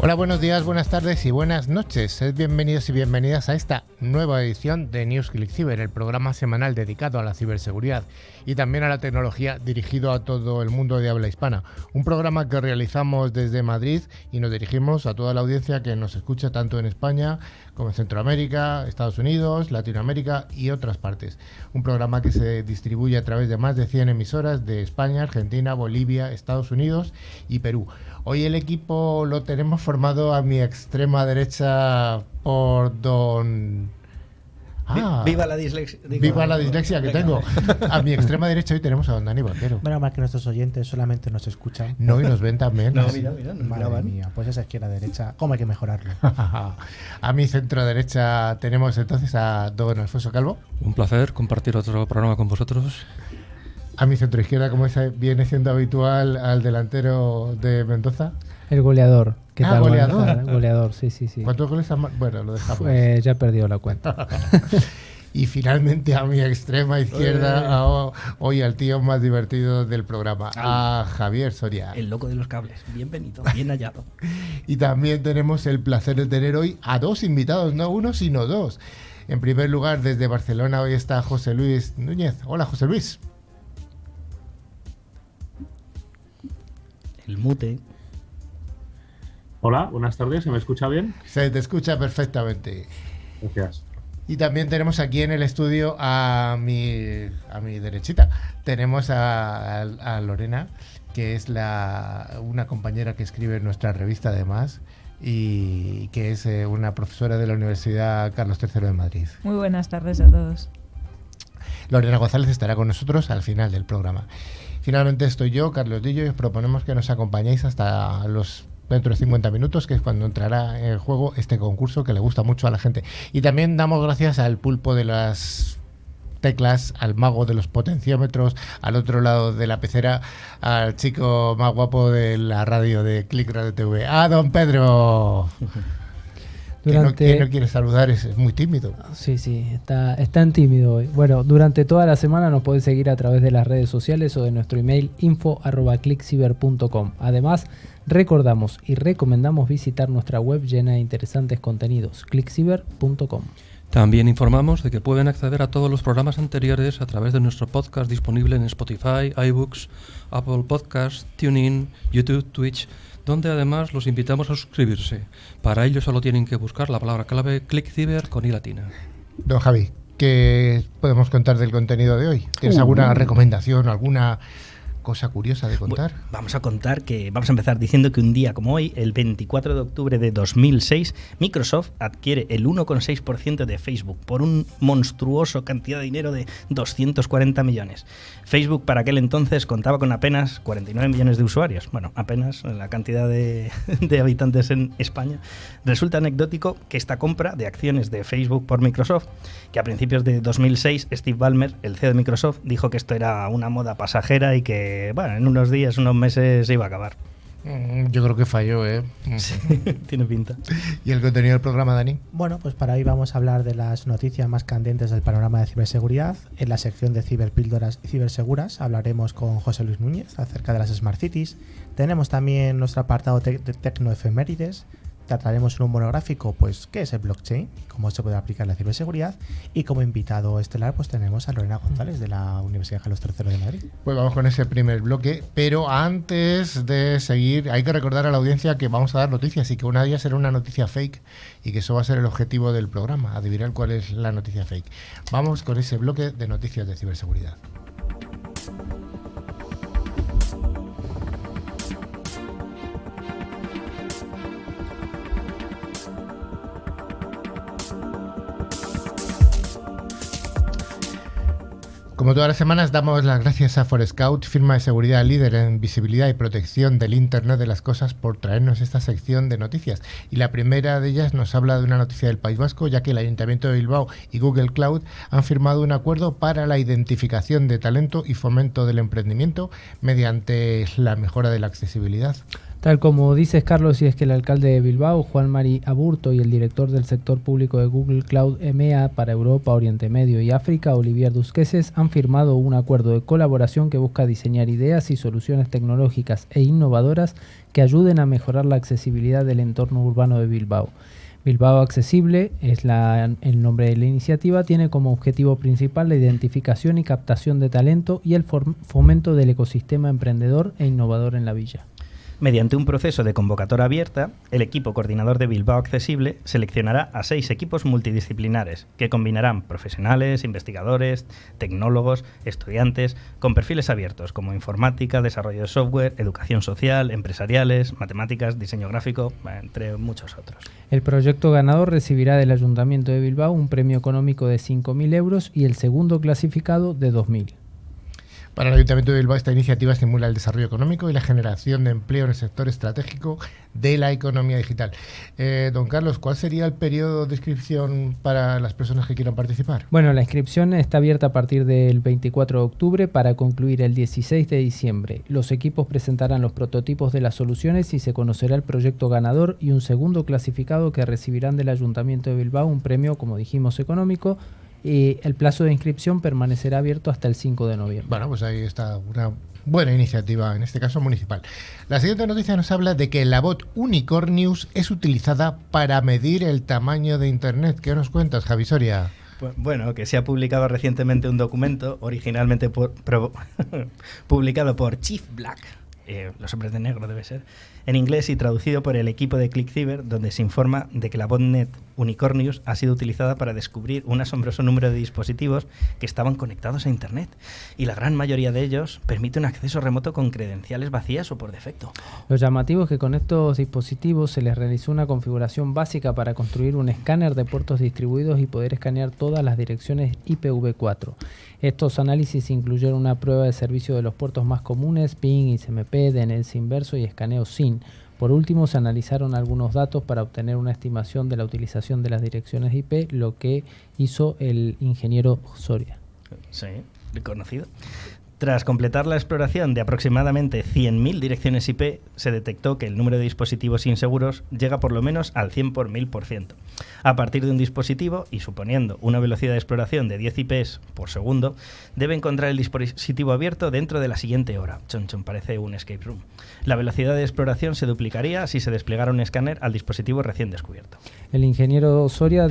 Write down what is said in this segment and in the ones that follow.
Hola, buenos días, buenas tardes y buenas noches. Sed bienvenidos y bienvenidas a esta nueva edición de News Click Cyber, el programa semanal dedicado a la ciberseguridad y también a la tecnología dirigido a todo el mundo de habla hispana. Un programa que realizamos desde Madrid y nos dirigimos a toda la audiencia que nos escucha tanto en España como en Centroamérica, Estados Unidos, Latinoamérica y otras partes. Un programa que se distribuye a través de más de 100 emisoras de España, Argentina, Bolivia, Estados Unidos y Perú. Hoy el equipo lo tenemos formado a mi extrema derecha por don... Viva la dislexia. Viva la dislexia que tengo. A mi extrema derecha hoy tenemos a don Dani Vaquero. Menos mal que nuestros oyentes solamente nos escuchan. No, y nos ven también. No, mira, nos Madre graban. mía, pues esa izquierda derecha, ¿cómo hay que mejorarlo? A mi centro derecha tenemos entonces a don Alfonso Calvo. Un placer compartir otro programa con vosotros. A mi centro izquierda, como viene siendo habitual, al delantero de Mendoza. El goleador. ¿Qué tal? Goleador. Buenas tardes. Goleador, sí. ¿Cuántos goles han Bueno, lo dejamos. Ya he perdido la cuenta. Y finalmente a mi extrema izquierda, hoy al tío más divertido del programa, a Javier Soria. El loco de los cables. Bienvenido, bien hallado. Y también tenemos el placer de tener hoy a dos invitados, no uno, sino dos. En primer lugar, desde Barcelona, hoy está José Luis Núñez. Hola, José Luis. El mute. Hola, buenas tardes, ¿se me escucha bien? Se te escucha perfectamente. Gracias. Y también tenemos aquí en el estudio a mi derechita. Tenemos a Lorena, que es una compañera que escribe en nuestra revista además y que es una profesora de la Universidad Carlos III de Madrid. Muy buenas tardes a todos. Lorena González estará con nosotros al final del programa. Finalmente estoy yo, Carlos Dillo, y os proponemos que nos acompañéis hasta dentro de 50 minutos, que es cuando entrará en juego este concurso que le gusta mucho a la gente. Y también damos gracias al pulpo de las teclas, al mago de los potenciómetros, al otro lado de la pecera, al chico más guapo de la radio de Click Radio TV, ¡a don Pedro! Que no quiere saludar, es muy tímido. Sí, está en tímido hoy. Bueno, durante toda la semana nos podéis seguir a través de las redes sociales o de nuestro email info@clickcyber.com. Además, recordamos y recomendamos visitar nuestra web llena de interesantes contenidos, clickcyber.com. También informamos de que pueden acceder a todos los programas anteriores a través de nuestro podcast disponible en Spotify, iBooks, Apple Podcasts, TuneIn, YouTube, Twitch, donde además los invitamos a suscribirse. Para ello solo tienen que buscar la palabra clave ClickCyber con i latina. Don Javi, ¿qué podemos contar del contenido de hoy? ¿Tienes alguna recomendación, alguna cosa curiosa de contar? Bueno, vamos a empezar diciendo que un día como hoy, el 24 de octubre de 2006, Microsoft adquiere el 1,6% de Facebook por un monstruoso cantidad de dinero de 240 millones. Facebook para aquel entonces contaba con apenas 49 millones de usuarios. Bueno, apenas la cantidad de habitantes en España. Resulta anecdótico que esta compra de acciones de Facebook por Microsoft, que a principios de 2006 Steve Ballmer, el CEO de Microsoft, dijo que esto era una moda pasajera y que en unos días, unos meses se iba a acabar. Yo creo que falló, ¿eh? Sí, tiene pinta. ¿Y el contenido del programa, Dani? Bueno, pues para hoy vamos a hablar de las noticias más candentes del panorama de ciberseguridad. En la sección de ciberpíldoras y ciberseguras hablaremos con José Luis Núñez acerca de las Smart Cities. Tenemos también nuestro apartado de tecnoefemérides. Trataremos en un monográfico, pues, qué es el blockchain, cómo se puede aplicar la ciberseguridad. Y como invitado estelar, pues tenemos a Lorena González de la Universidad Carlos III de Madrid. Pues vamos con ese primer bloque, pero antes de seguir, hay que recordar a la audiencia que vamos a dar noticias y que una de ellas será una noticia fake y que eso va a ser el objetivo del programa, adivinar cuál es la noticia fake. Vamos con ese bloque de noticias de ciberseguridad. Como todas las semanas, damos las gracias a Forescout, firma de seguridad líder en visibilidad y protección del Internet de las cosas, por traernos esta sección de noticias. Y la primera de ellas nos habla de una noticia del País Vasco, ya que el Ayuntamiento de Bilbao y Google Cloud han firmado un acuerdo para la identificación de talento y fomento del emprendimiento mediante la mejora de la accesibilidad. Tal como dices, Carlos, y es que el alcalde de Bilbao, Juan Mari Aburto, y el director del sector público de Google Cloud EMEA para Europa, Oriente Medio y África, Olivier Dusqueses, han firmado un acuerdo de colaboración que busca diseñar ideas y soluciones tecnológicas e innovadoras que ayuden a mejorar la accesibilidad del entorno urbano de Bilbao. Bilbao Accesible es el nombre de la iniciativa, tiene como objetivo principal la identificación y captación de talento y el fomento del ecosistema emprendedor e innovador en la villa. Mediante un proceso de convocatoria abierta, el equipo coordinador de Bilbao Accesible seleccionará a 6 equipos multidisciplinares que combinarán profesionales, investigadores, tecnólogos, estudiantes, con perfiles abiertos como informática, desarrollo de software, educación social, empresariales, matemáticas, diseño gráfico, entre muchos otros. El proyecto ganador recibirá del Ayuntamiento de Bilbao un premio económico de 5.000 euros y el segundo clasificado de 2.000. Para el Ayuntamiento de Bilbao, esta iniciativa estimula el desarrollo económico y la generación de empleo en el sector estratégico de la economía digital. Don Carlos, ¿cuál sería el periodo de inscripción para las personas que quieran participar? Bueno, la inscripción está abierta a partir del 24 de octubre para concluir el 16 de diciembre. Los equipos presentarán los prototipos de las soluciones y se conocerá el proyecto ganador y un segundo clasificado que recibirán del Ayuntamiento de Bilbao un premio, como dijimos, económico. Y el plazo de inscripción permanecerá abierto hasta el 5 de noviembre. Bueno, pues ahí está una buena iniciativa, en este caso municipal. La siguiente noticia nos habla de que la bot Unicornius es utilizada para medir el tamaño de Internet. ¿Qué nos cuentas, Javi Soria? Bueno, que se ha publicado recientemente un documento originalmente publicado por Chief Black, los hombres de negro debe ser, en inglés y traducido por el equipo de ClickCiber, donde se informa de que la botnet Unicornius ha sido utilizada para descubrir un asombroso número de dispositivos que estaban conectados a Internet, y la gran mayoría de ellos permite un acceso remoto con credenciales vacías o por defecto. Lo llamativo es que con estos dispositivos se les realizó una configuración básica para construir un escáner de puertos distribuidos y poder escanear todas las direcciones IPv4. Estos análisis incluyeron una prueba de servicio de los puertos más comunes, PIN, ICMP, DNS inverso y escaneo SYN. Por último, se analizaron algunos datos para obtener una estimación de la utilización de las direcciones IP, lo que hizo el ingeniero Soria. Sí, conocido. Tras completar la exploración de aproximadamente 100.000 direcciones IP, se detectó que el número de dispositivos inseguros llega por lo menos al 100 por 1000%. A partir de un dispositivo, y suponiendo una velocidad de exploración de 10 IPs por segundo, debe encontrar el dispositivo abierto dentro de la siguiente hora. Parece un escape room. La velocidad de exploración se duplicaría si se desplegara un escáner al dispositivo recién descubierto. El ingeniero Soria,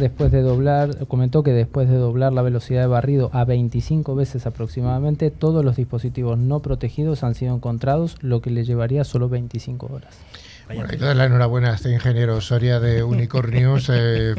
comentó que después de doblar la velocidad de barrido a 25 veces aproximadamente, todos los dispositivos no protegidos han sido encontrados, lo que le llevaría solo 25 horas. Bueno, y toda la enhorabuena a este ingeniero Soria de Unicornius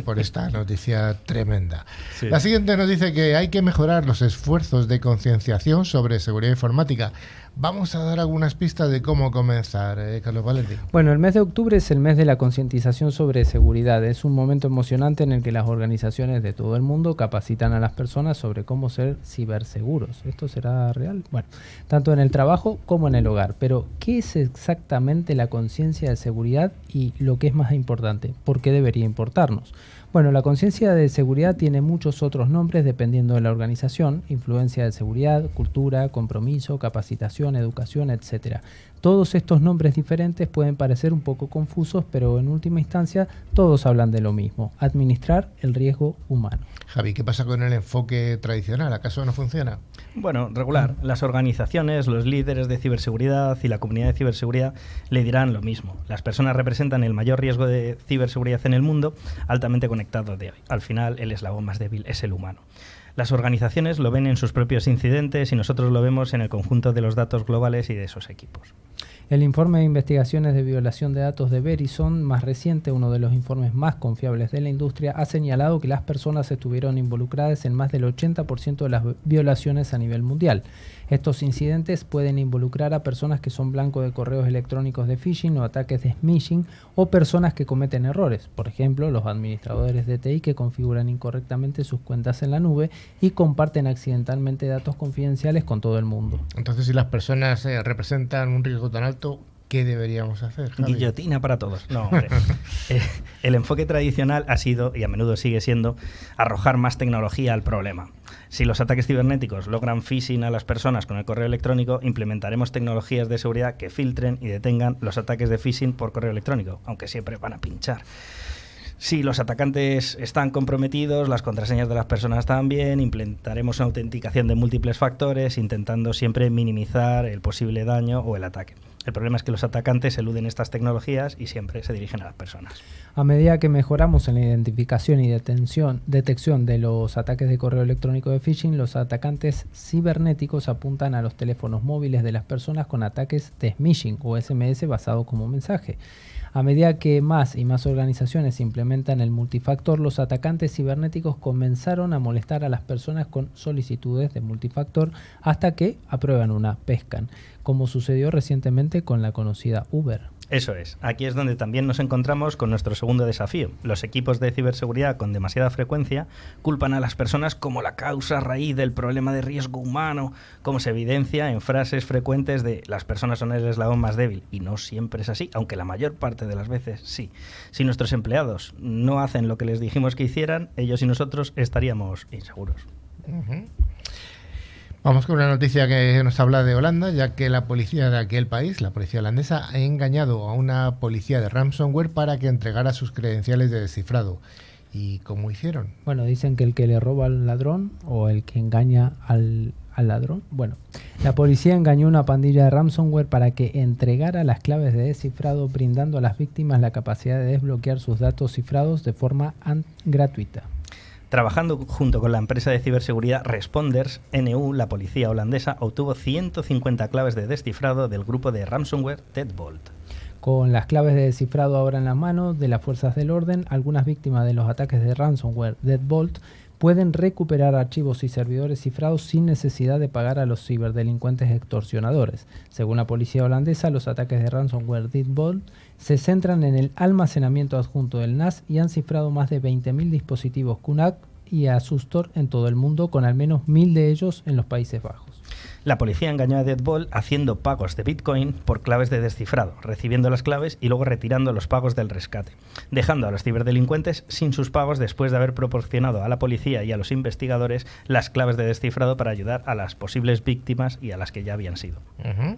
por esta noticia tremenda. Sí. La siguiente nos dice que hay que mejorar los esfuerzos de concienciación sobre seguridad informática. Vamos a dar algunas pistas de cómo comenzar, Carlos Valenti. Bueno, el mes de octubre es el mes de la concientización sobre seguridad. Es un momento emocionante en el que las organizaciones de todo el mundo capacitan a las personas sobre cómo ser ciberseguros. ¿Esto será real? Bueno, tanto en el trabajo como en el hogar. Pero, ¿qué es exactamente la conciencia de seguridad y lo que es más importante? ¿Por qué debería importarnos? Bueno, la conciencia de seguridad tiene muchos otros nombres dependiendo de la organización: influencia de seguridad, cultura, compromiso, capacitación, educación, etc. Todos estos nombres diferentes pueden parecer un poco confusos, pero en última instancia todos hablan de lo mismo: administrar el riesgo humano. Javi, ¿qué pasa con el enfoque tradicional? ¿Acaso no funciona? Bueno, regular. Las organizaciones, los líderes de ciberseguridad y la comunidad de ciberseguridad le dirán lo mismo. Las personas representan el mayor riesgo de ciberseguridad en el mundo, altamente conectado de hoy. Al final, el eslabón más débil es el humano. Las organizaciones lo ven en sus propios incidentes y nosotros lo vemos en el conjunto de los datos globales y de esos equipos. El informe de investigaciones de violación de datos de Verizon, más reciente, uno de los informes más confiables de la industria, ha señalado que las personas estuvieron involucradas en más del 80% de las violaciones a nivel mundial. Estos incidentes pueden involucrar a personas que son blanco de correos electrónicos de phishing o ataques de smishing, o personas que cometen errores, por ejemplo, los administradores de TI que configuran incorrectamente sus cuentas en la nube y comparten accidentalmente datos confidenciales con todo el mundo. Entonces, si las personas representan un riesgo tan alto, ¿qué deberíamos hacer, Javi? Guillotina para todos. No, hombre. El enfoque tradicional ha sido, y a menudo sigue siendo, arrojar más tecnología al problema. Si los ataques cibernéticos logran phishing a las personas con el correo electrónico, implementaremos tecnologías de seguridad que filtren y detengan los ataques de phishing por correo electrónico, aunque siempre van a pinchar. Si los atacantes están comprometidos, las contraseñas de las personas también, implementaremos una autenticación de múltiples factores, intentando siempre minimizar el posible daño o el ataque. El problema es que los atacantes eluden estas tecnologías y siempre se dirigen a las personas. A medida que mejoramos en la identificación y detección de los ataques de correo electrónico de phishing, los atacantes cibernéticos apuntan a los teléfonos móviles de las personas con ataques de smishing o SMS basado como mensaje. A medida que más y más organizaciones implementan el multifactor, los atacantes cibernéticos comenzaron a molestar a las personas con solicitudes de multifactor hasta que aprueban una, pescan, como sucedió recientemente con la conocida Uber. Eso es. Aquí es donde también nos encontramos con nuestro segundo desafío. Los equipos de ciberseguridad con demasiada frecuencia culpan a las personas como la causa raíz del problema de riesgo humano, como se evidencia en frases frecuentes de las personas son el eslabón más débil. Y no siempre es así, aunque la mayor parte de las veces sí. Si nuestros empleados no hacen lo que les dijimos que hicieran, ellos y nosotros estaríamos inseguros. Uh-huh. Vamos con una noticia que nos habla de Holanda, ya que la policía de aquel país, la policía holandesa, ha engañado a una policía de ransomware para que entregara sus credenciales de descifrado. ¿Y cómo hicieron? Bueno, dicen que el que le roba al ladrón o el que engaña al ladrón. Bueno, la policía engañó a una pandilla de ransomware para que entregara las claves de descifrado, brindando a las víctimas la capacidad de desbloquear sus datos cifrados de forma gratuita. Trabajando junto con la empresa de ciberseguridad Responders, NU, la policía holandesa obtuvo 150 claves de descifrado del grupo de ransomware Deadbolt. Con las claves de descifrado ahora en las manos de las fuerzas del orden, algunas víctimas de los ataques de ransomware Deadbolt pueden recuperar archivos y servidores cifrados sin necesidad de pagar a los ciberdelincuentes extorsionadores. Según la policía holandesa, los ataques de ransomware Deadbolt se centran en el almacenamiento adjunto del NAS y han cifrado más de 20.000 dispositivos QNAP y Asustor en todo el mundo, con al menos 1.000 de ellos en los Países Bajos. La policía engañó a Deadbolt haciendo pagos de Bitcoin por claves de descifrado, recibiendo las claves y luego retirando los pagos del rescate, dejando a los ciberdelincuentes sin sus pagos después de haber proporcionado a la policía y a los investigadores las claves de descifrado para ayudar a las posibles víctimas y a las que ya habían sido. Uh-huh.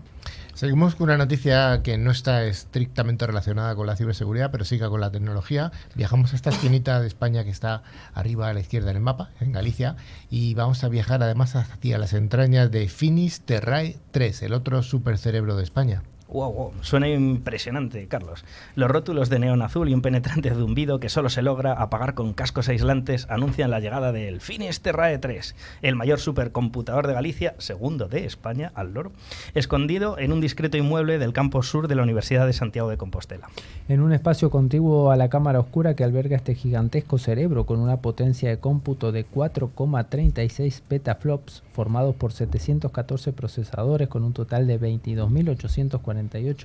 Seguimos con una noticia que no está estrictamente relacionada con la ciberseguridad, pero sí con la tecnología. Viajamos a esta esquinita de España que está arriba a la izquierda en el mapa, en Galicia, y vamos a viajar además hacia las entrañas de Finis Terrae 3, el otro supercerebro de España. Wow, suena impresionante, Carlos. Los rótulos de neón azul y un penetrante zumbido que solo se logra apagar con cascos aislantes anuncian la llegada del Finis Terrae 3, el mayor supercomputador de Galicia, segundo de España al loro, escondido en un discreto inmueble del campus sur de la Universidad de Santiago de Compostela. En un espacio contiguo a la cámara oscura que alberga este gigantesco cerebro con una potencia de cómputo de 4,36 petaflops formados por 714 procesadores con un total de 22.848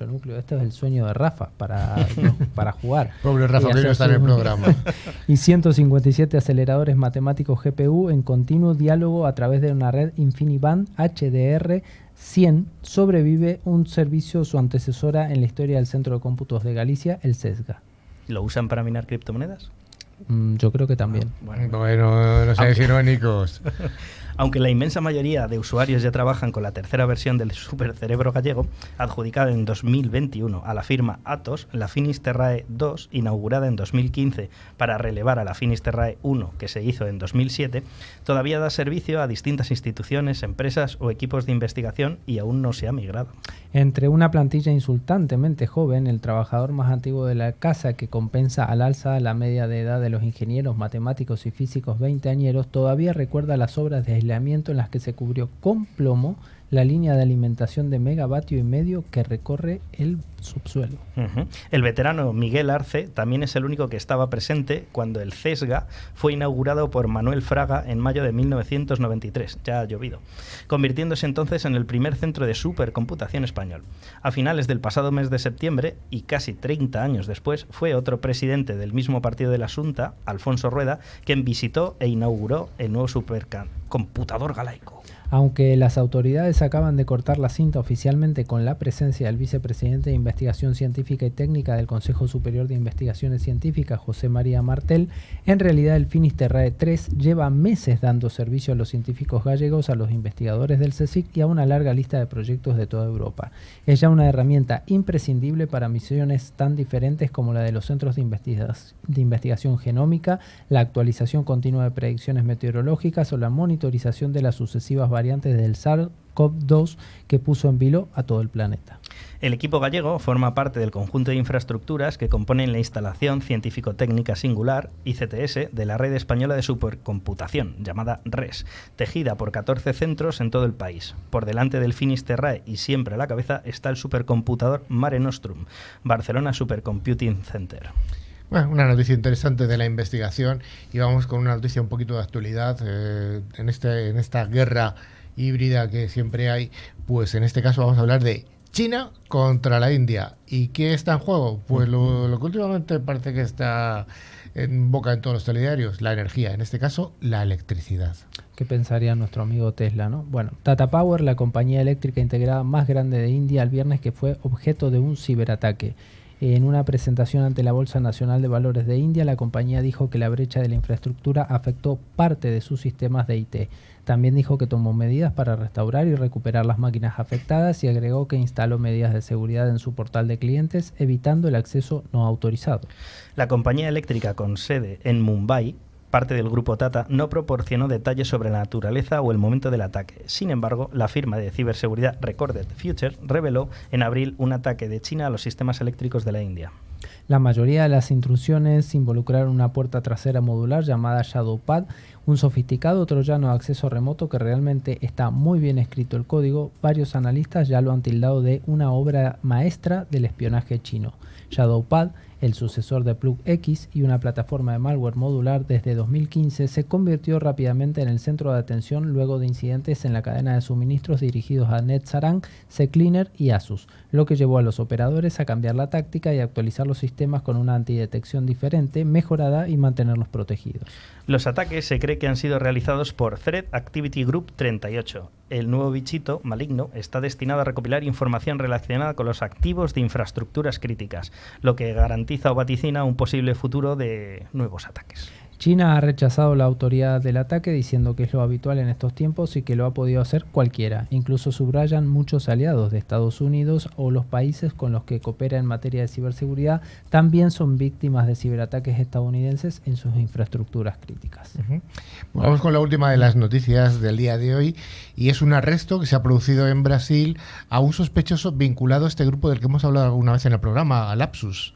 núcleos. Esto es el sueño de Rafa para jugar. Pobre Rafa, que no está en el programa. Y 157 aceleradores matemáticos GPU en continuo diálogo a través de una red InfiniBand HDR 100. Sobrevive un servicio, su antecesora en la historia del Centro de Cómputos de Galicia, el CESGA. ¿Lo usan para minar criptomonedas? Yo creo que también. Bueno, no seáis irónicos. Aunque la inmensa mayoría de usuarios ya trabajan con la tercera versión del supercerebro gallego, adjudicada en 2021 a la firma Atos, la Finis Terrae 2, inaugurada en 2015 para relevar a la Finis Terrae 1, que se hizo en 2007, todavía da servicio a distintas instituciones, empresas o equipos de investigación y aún no se ha migrado. Entre una plantilla insultantemente joven, el trabajador más antiguo de la casa, que compensa al alza la media de edad de los ingenieros, matemáticos y físicos veinteañeros, todavía recuerda las obras de aislamiento en las que se cubrió con plomo la línea de alimentación de megavatio y medio que recorre el subsuelo. Uh-huh. El veterano Miguel Arce también es el único que estaba presente cuando el CESGA fue inaugurado por Manuel Fraga en mayo de 1993, ya ha llovido, convirtiéndose entonces en el primer centro de supercomputación español. A finales del pasado mes de septiembre, y casi 30 años después, fue otro presidente del mismo partido de la Xunta, Alfonso Rueda, quien visitó e inauguró el nuevo supercomputador galaico. Aunque las autoridades acaban de cortar la cinta oficialmente con la presencia del vicepresidente de Investigación Científica y Técnica del Consejo Superior de Investigaciones Científicas, José María Martel, en realidad el Finisterrae 3 lleva meses dando servicio a los científicos gallegos, a los investigadores del CSIC y a una larga lista de proyectos de toda Europa. Es ya una herramienta imprescindible para misiones tan diferentes como la de los centros de investigación genómica, la actualización continua de predicciones meteorológicas o la monitorización de las sucesivas variantes del SARS-CoV-2 que puso en vilo a todo el planeta. El equipo gallego forma parte del conjunto de infraestructuras que componen la instalación científico-técnica singular, ICTS, de la red española de supercomputación, llamada RES, tejida por 14 centros en todo el país. Por delante del Finisterrae y siempre a la cabeza está el supercomputador Mare Nostrum, Barcelona Supercomputing Center. Bueno, una noticia interesante de la investigación y vamos con una noticia un poquito de actualidad en esta guerra híbrida que siempre hay. Pues en este caso vamos a hablar de China contra la India. ¿Y qué está en juego? Pues lo que últimamente parece que está en boca en todos los telediarios, la energía, en este caso la electricidad. ¿Qué pensaría nuestro amigo Tesla, no? Bueno, Tata Power, la compañía eléctrica integrada más grande de India, el viernes que fue objeto de un ciberataque. En una presentación ante la Bolsa Nacional de Valores de India, la compañía dijo que la brecha de la infraestructura afectó parte de sus sistemas de IT. También dijo que tomó medidas para restaurar y recuperar las máquinas afectadas y agregó que instaló medidas de seguridad en su portal de clientes, evitando el acceso no autorizado. La compañía eléctrica con sede en Mumbai, parte del grupo Tata, no proporcionó detalles sobre la naturaleza o el momento del ataque. Sin embargo, la firma de ciberseguridad Recorded Future reveló en abril un ataque de China a los sistemas eléctricos de la India. La mayoría de las intrusiones involucraron una puerta trasera modular llamada Shadowpad, un sofisticado troyano de acceso remoto que realmente está muy bien escrito el código. Varios analistas ya lo han tildado de una obra maestra del espionaje chino. Shadowpad, el sucesor de PlugX y una plataforma de malware modular desde 2015, se convirtió rápidamente en el centro de atención luego de incidentes en la cadena de suministros dirigidos a NetSarang, CCleaner y Asus, lo que llevó a los operadores a cambiar la táctica y actualizar los sistemas con una antidetección diferente, mejorada y mantenerlos protegidos. Los ataques se cree que han sido realizados por Threat Activity Group 38. El nuevo bichito maligno está destinado a recopilar información relacionada con los activos de infraestructuras críticas, lo que garantiza o vaticina un posible futuro de nuevos ataques. China ha rechazado la autoridad del ataque diciendo que es lo habitual en estos tiempos y que lo ha podido hacer cualquiera. Incluso subrayan muchos aliados de Estados Unidos o los países con los que coopera en materia de ciberseguridad también son víctimas de ciberataques estadounidenses en sus infraestructuras críticas. Vamos con la última de las noticias del día de hoy y es un arresto que se ha producido en Brasil a un sospechoso vinculado a este grupo del que hemos hablado alguna vez en el programa, a Lapsus.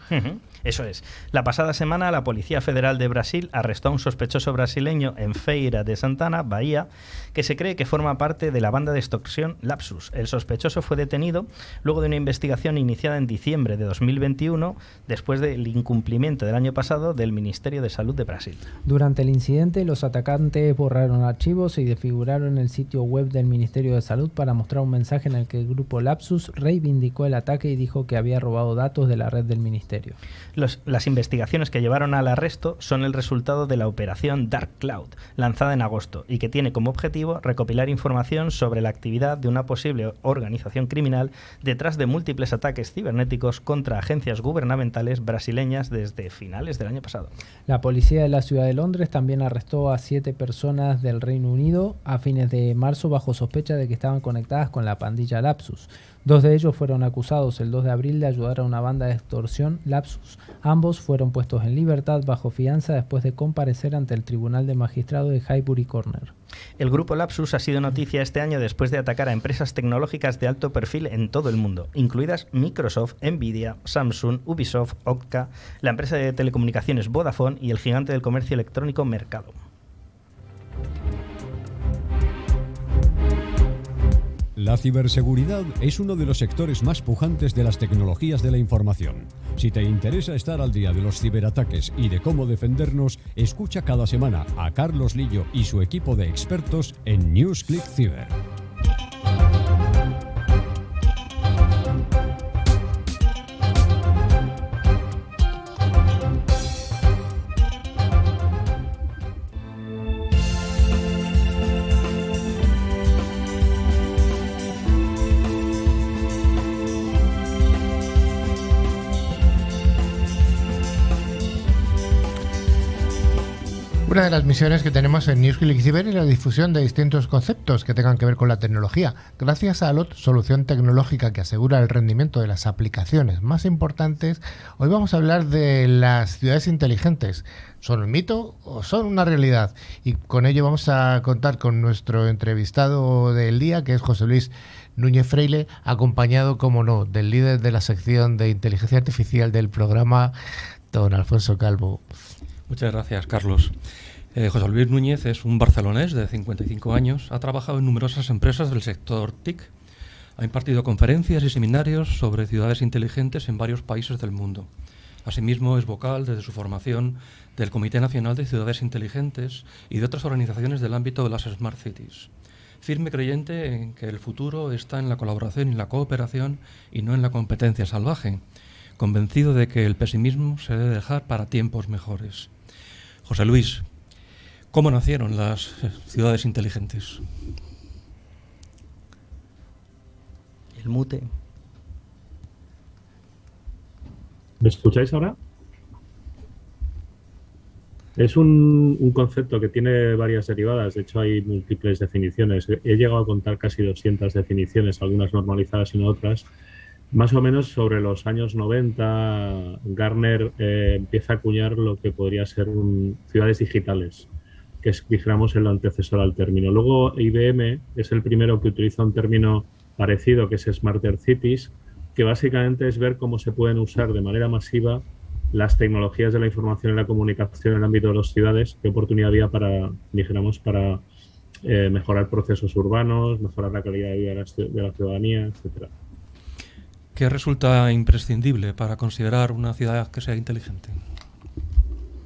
Eso es. La pasada semana la Policía Federal de Brasil arrestó a un sospechoso brasileño en Feira de Santana, Bahía, que se cree que forma parte de la banda de extorsión Lapsus. El sospechoso fue detenido luego de una investigación iniciada en diciembre de 2021, después del incumplimiento del año pasado del Ministerio de Salud de Brasil. Durante el incidente, los atacantes borraron archivos y desfiguraron el sitio web del Ministerio de Salud para mostrar un mensaje en el que el grupo Lapsus reivindicó el ataque y dijo que había robado datos de la red del ministerio. Las investigaciones que llevaron al arresto son el resultado de la operación Dark Cloud, lanzada en agosto, y que tiene como objetivo recopilar información sobre la actividad de una posible organización criminal detrás de múltiples ataques cibernéticos contra agencias gubernamentales brasileñas desde finales del año pasado. La policía de la ciudad de Londres también arrestó a 7 personas del Reino Unido a fines de marzo bajo sospecha de que estaban conectadas con la pandilla Lapsus. 2 de ellos fueron acusados el 2 de abril de ayudar a una banda de extorsión Lapsus. Ambos fueron puestos en libertad bajo fianza después de comparecer ante el Tribunal de Magistrado de Highbury Corner. El grupo Lapsus ha sido noticia este año después de atacar a empresas tecnológicas de alto perfil en todo el mundo, incluidas Microsoft, Nvidia, Samsung, Ubisoft, Okta, la empresa de telecomunicaciones Vodafone y el gigante del comercio electrónico Mercado. La ciberseguridad es uno de los sectores más pujantes de las tecnologías de la información. Si te interesa estar al día de los ciberataques y de cómo defendernos, escucha cada semana a Carlos Lillo y su equipo de expertos en NewsClick Cyber. Una de las misiones que tenemos en NewsClick Cyber es la difusión de distintos conceptos que tengan que ver con la tecnología. Gracias a ALOT, solución tecnológica que asegura el rendimiento de las aplicaciones más importantes, hoy vamos a hablar de las ciudades inteligentes. ¿Son un mito o son una realidad? Y con ello vamos a contar con nuestro entrevistado del día, que es José Luis Núñez Freile, acompañado, como no, del líder de la sección de inteligencia artificial del programa, don Alfonso Calvo. Muchas gracias, Carlos. José Luis Núñez es un barcelonés de 55 años. Ha trabajado en numerosas empresas del sector TIC. Ha impartido conferencias y seminarios sobre ciudades inteligentes en varios países del mundo. Asimismo, es vocal desde su formación del Comité Nacional de Ciudades Inteligentes y de otras organizaciones del ámbito de las Smart Cities. Firme creyente en que el futuro está en la colaboración y la cooperación y no en la competencia salvaje. Convencido de que el pesimismo se debe dejar para tiempos mejores. José Luis, ¿cómo nacieron las ciudades inteligentes? El mute. ¿Me escucháis ahora? Es un concepto que tiene varias derivadas, de hecho hay múltiples definiciones. He llegado a contar casi 200 definiciones, algunas normalizadas y no otras. Más o menos sobre los años 90, Gartner empieza a acuñar lo que podría ser ciudades digitales, que es, dijéramos, el antecesor al término. Luego IBM es el primero que utiliza un término parecido, que es Smarter Cities, que básicamente es ver cómo se pueden usar de manera masiva las tecnologías de la información y la comunicación en el ámbito de las ciudades, qué oportunidad había para, dijéramos, para mejorar procesos urbanos, mejorar la calidad de vida de la ciudadanía, etcétera. ¿Qué resulta imprescindible para considerar una ciudad que sea inteligente?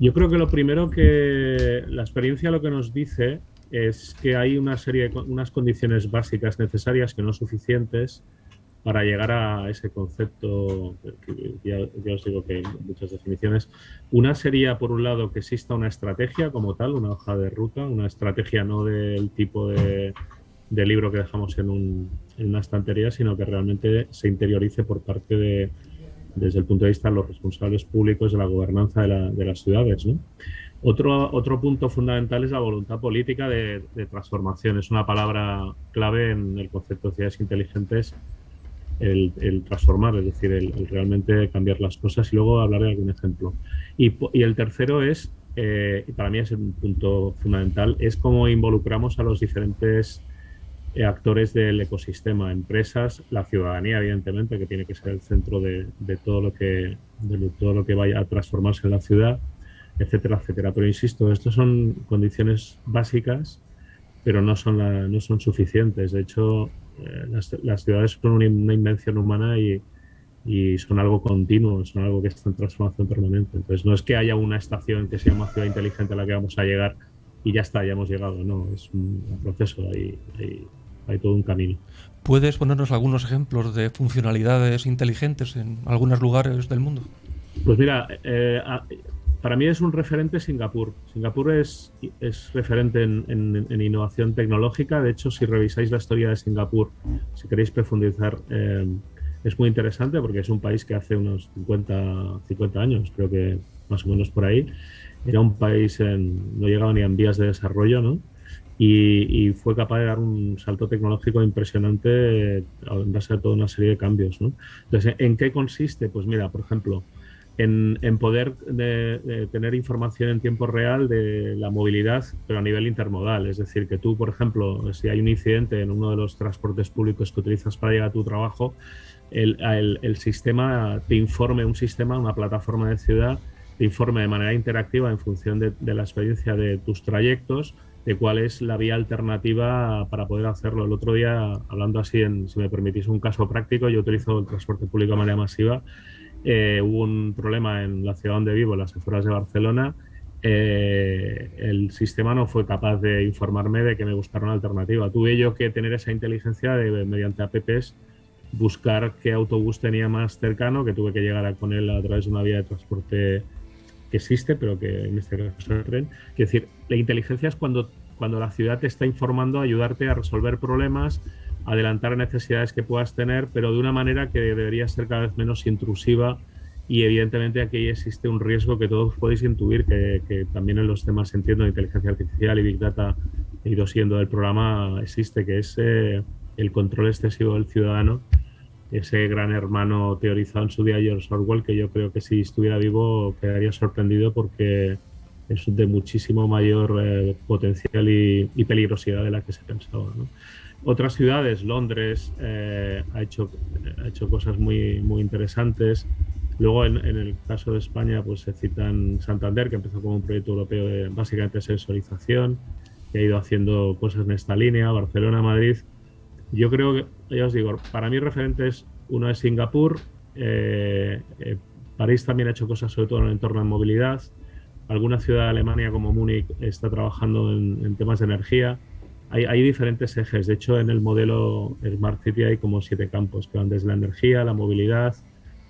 Yo creo que lo primero que la experiencia lo que nos dice es que hay unas condiciones básicas necesarias que no suficientes para llegar a ese concepto, que ya os digo que hay muchas definiciones. Una sería, por un lado, que exista una estrategia como tal, una hoja de ruta, una estrategia no del tipo de libro que dejamos en una estantería, sino que realmente se interiorice por parte desde el punto de vista de los responsables públicos de la gobernanza de las ciudades, ¿no? Otro punto fundamental es la voluntad política de transformación. Es una palabra clave en el concepto de ciudades inteligentes, el transformar, es decir, el realmente cambiar las cosas, y luego hablar de algún ejemplo. Y el tercero es, y para mí es un punto fundamental, es cómo involucramos a los diferentes actores del ecosistema, empresas, la ciudadanía, evidentemente, que tiene que ser el centro de todo lo que vaya a transformarse en la ciudad, etcétera, etcétera. Pero insisto, estas son condiciones básicas, pero no son suficientes. De hecho, las ciudades son una invención humana y son algo continuo, son algo que está en transformación permanente. Entonces, no es que haya una estación que se llama ciudad inteligente a la que vamos a llegar y ya está, ya hemos llegado. No, es un proceso, hay todo un camino. ¿Puedes ponernos algunos ejemplos de funcionalidades inteligentes en algunos lugares del mundo? Pues mira, para mí es un referente Singapur. Singapur es referente en innovación tecnológica. De hecho, si revisáis la historia de Singapur, si queréis profundizar, es muy interesante porque es un país que hace unos 50 años, creo que más o menos por ahí, era un país no llegaba ni en vías de desarrollo, ¿no? Y fue capaz de dar un salto tecnológico impresionante en base a toda una serie de cambios, ¿no? Entonces, ¿en qué consiste? Pues mira, por ejemplo, en poder de tener información en tiempo real de la movilidad, pero a nivel intermodal. Es decir, que tú, por ejemplo, si hay un incidente en uno de los transportes públicos que utilizas para llegar a tu trabajo, el sistema te informe, una plataforma de ciudad, te informe de manera interactiva en función de la experiencia de tus trayectos, de cuál es la vía alternativa para poder hacerlo. El otro día, hablando así, si me permitís un caso práctico, yo utilizo el transporte público de manera masiva. Hubo un problema en la ciudad donde vivo, en las afueras de Barcelona. El sistema no fue capaz de informarme de que me buscara una alternativa. Tuve yo que tener esa inteligencia de, mediante apps, buscar qué autobús tenía más cercano, que tuve que llegar con él a través de una vía de transporte que existe, pero que en este caso es el tren. Es decir, la inteligencia es cuando la ciudad te está informando, ayudarte a resolver problemas, adelantar necesidades que puedas tener, pero de una manera que debería ser cada vez menos intrusiva Y evidentemente aquí existe un riesgo que todos podéis intuir, que también en los temas, entiendo, de inteligencia artificial y Big Data, he ido siguiendo el programa, existe, que es el control excesivo del ciudadano, ese gran hermano teorizado en su día George Orwell, que yo creo que si estuviera vivo quedaría sorprendido porque es de muchísimo mayor potencial y peligrosidad de la que se pensaba, ¿no? Otras ciudades, Londres ha hecho cosas muy, muy interesantes. Luego, en el caso de España, pues se citan Santander, que empezó como un proyecto europeo de básicamente sensorización, que ha ido haciendo cosas en esta línea, Barcelona, Madrid. Yo creo que, ya os digo, para mí referentes, uno es Singapur, París también ha hecho cosas sobre todo en el entorno de movilidad, alguna ciudad de Alemania como Múnich está trabajando en temas de energía. Hay diferentes ejes, de hecho en el modelo Smart City hay como 7 campos que van desde la energía, la movilidad,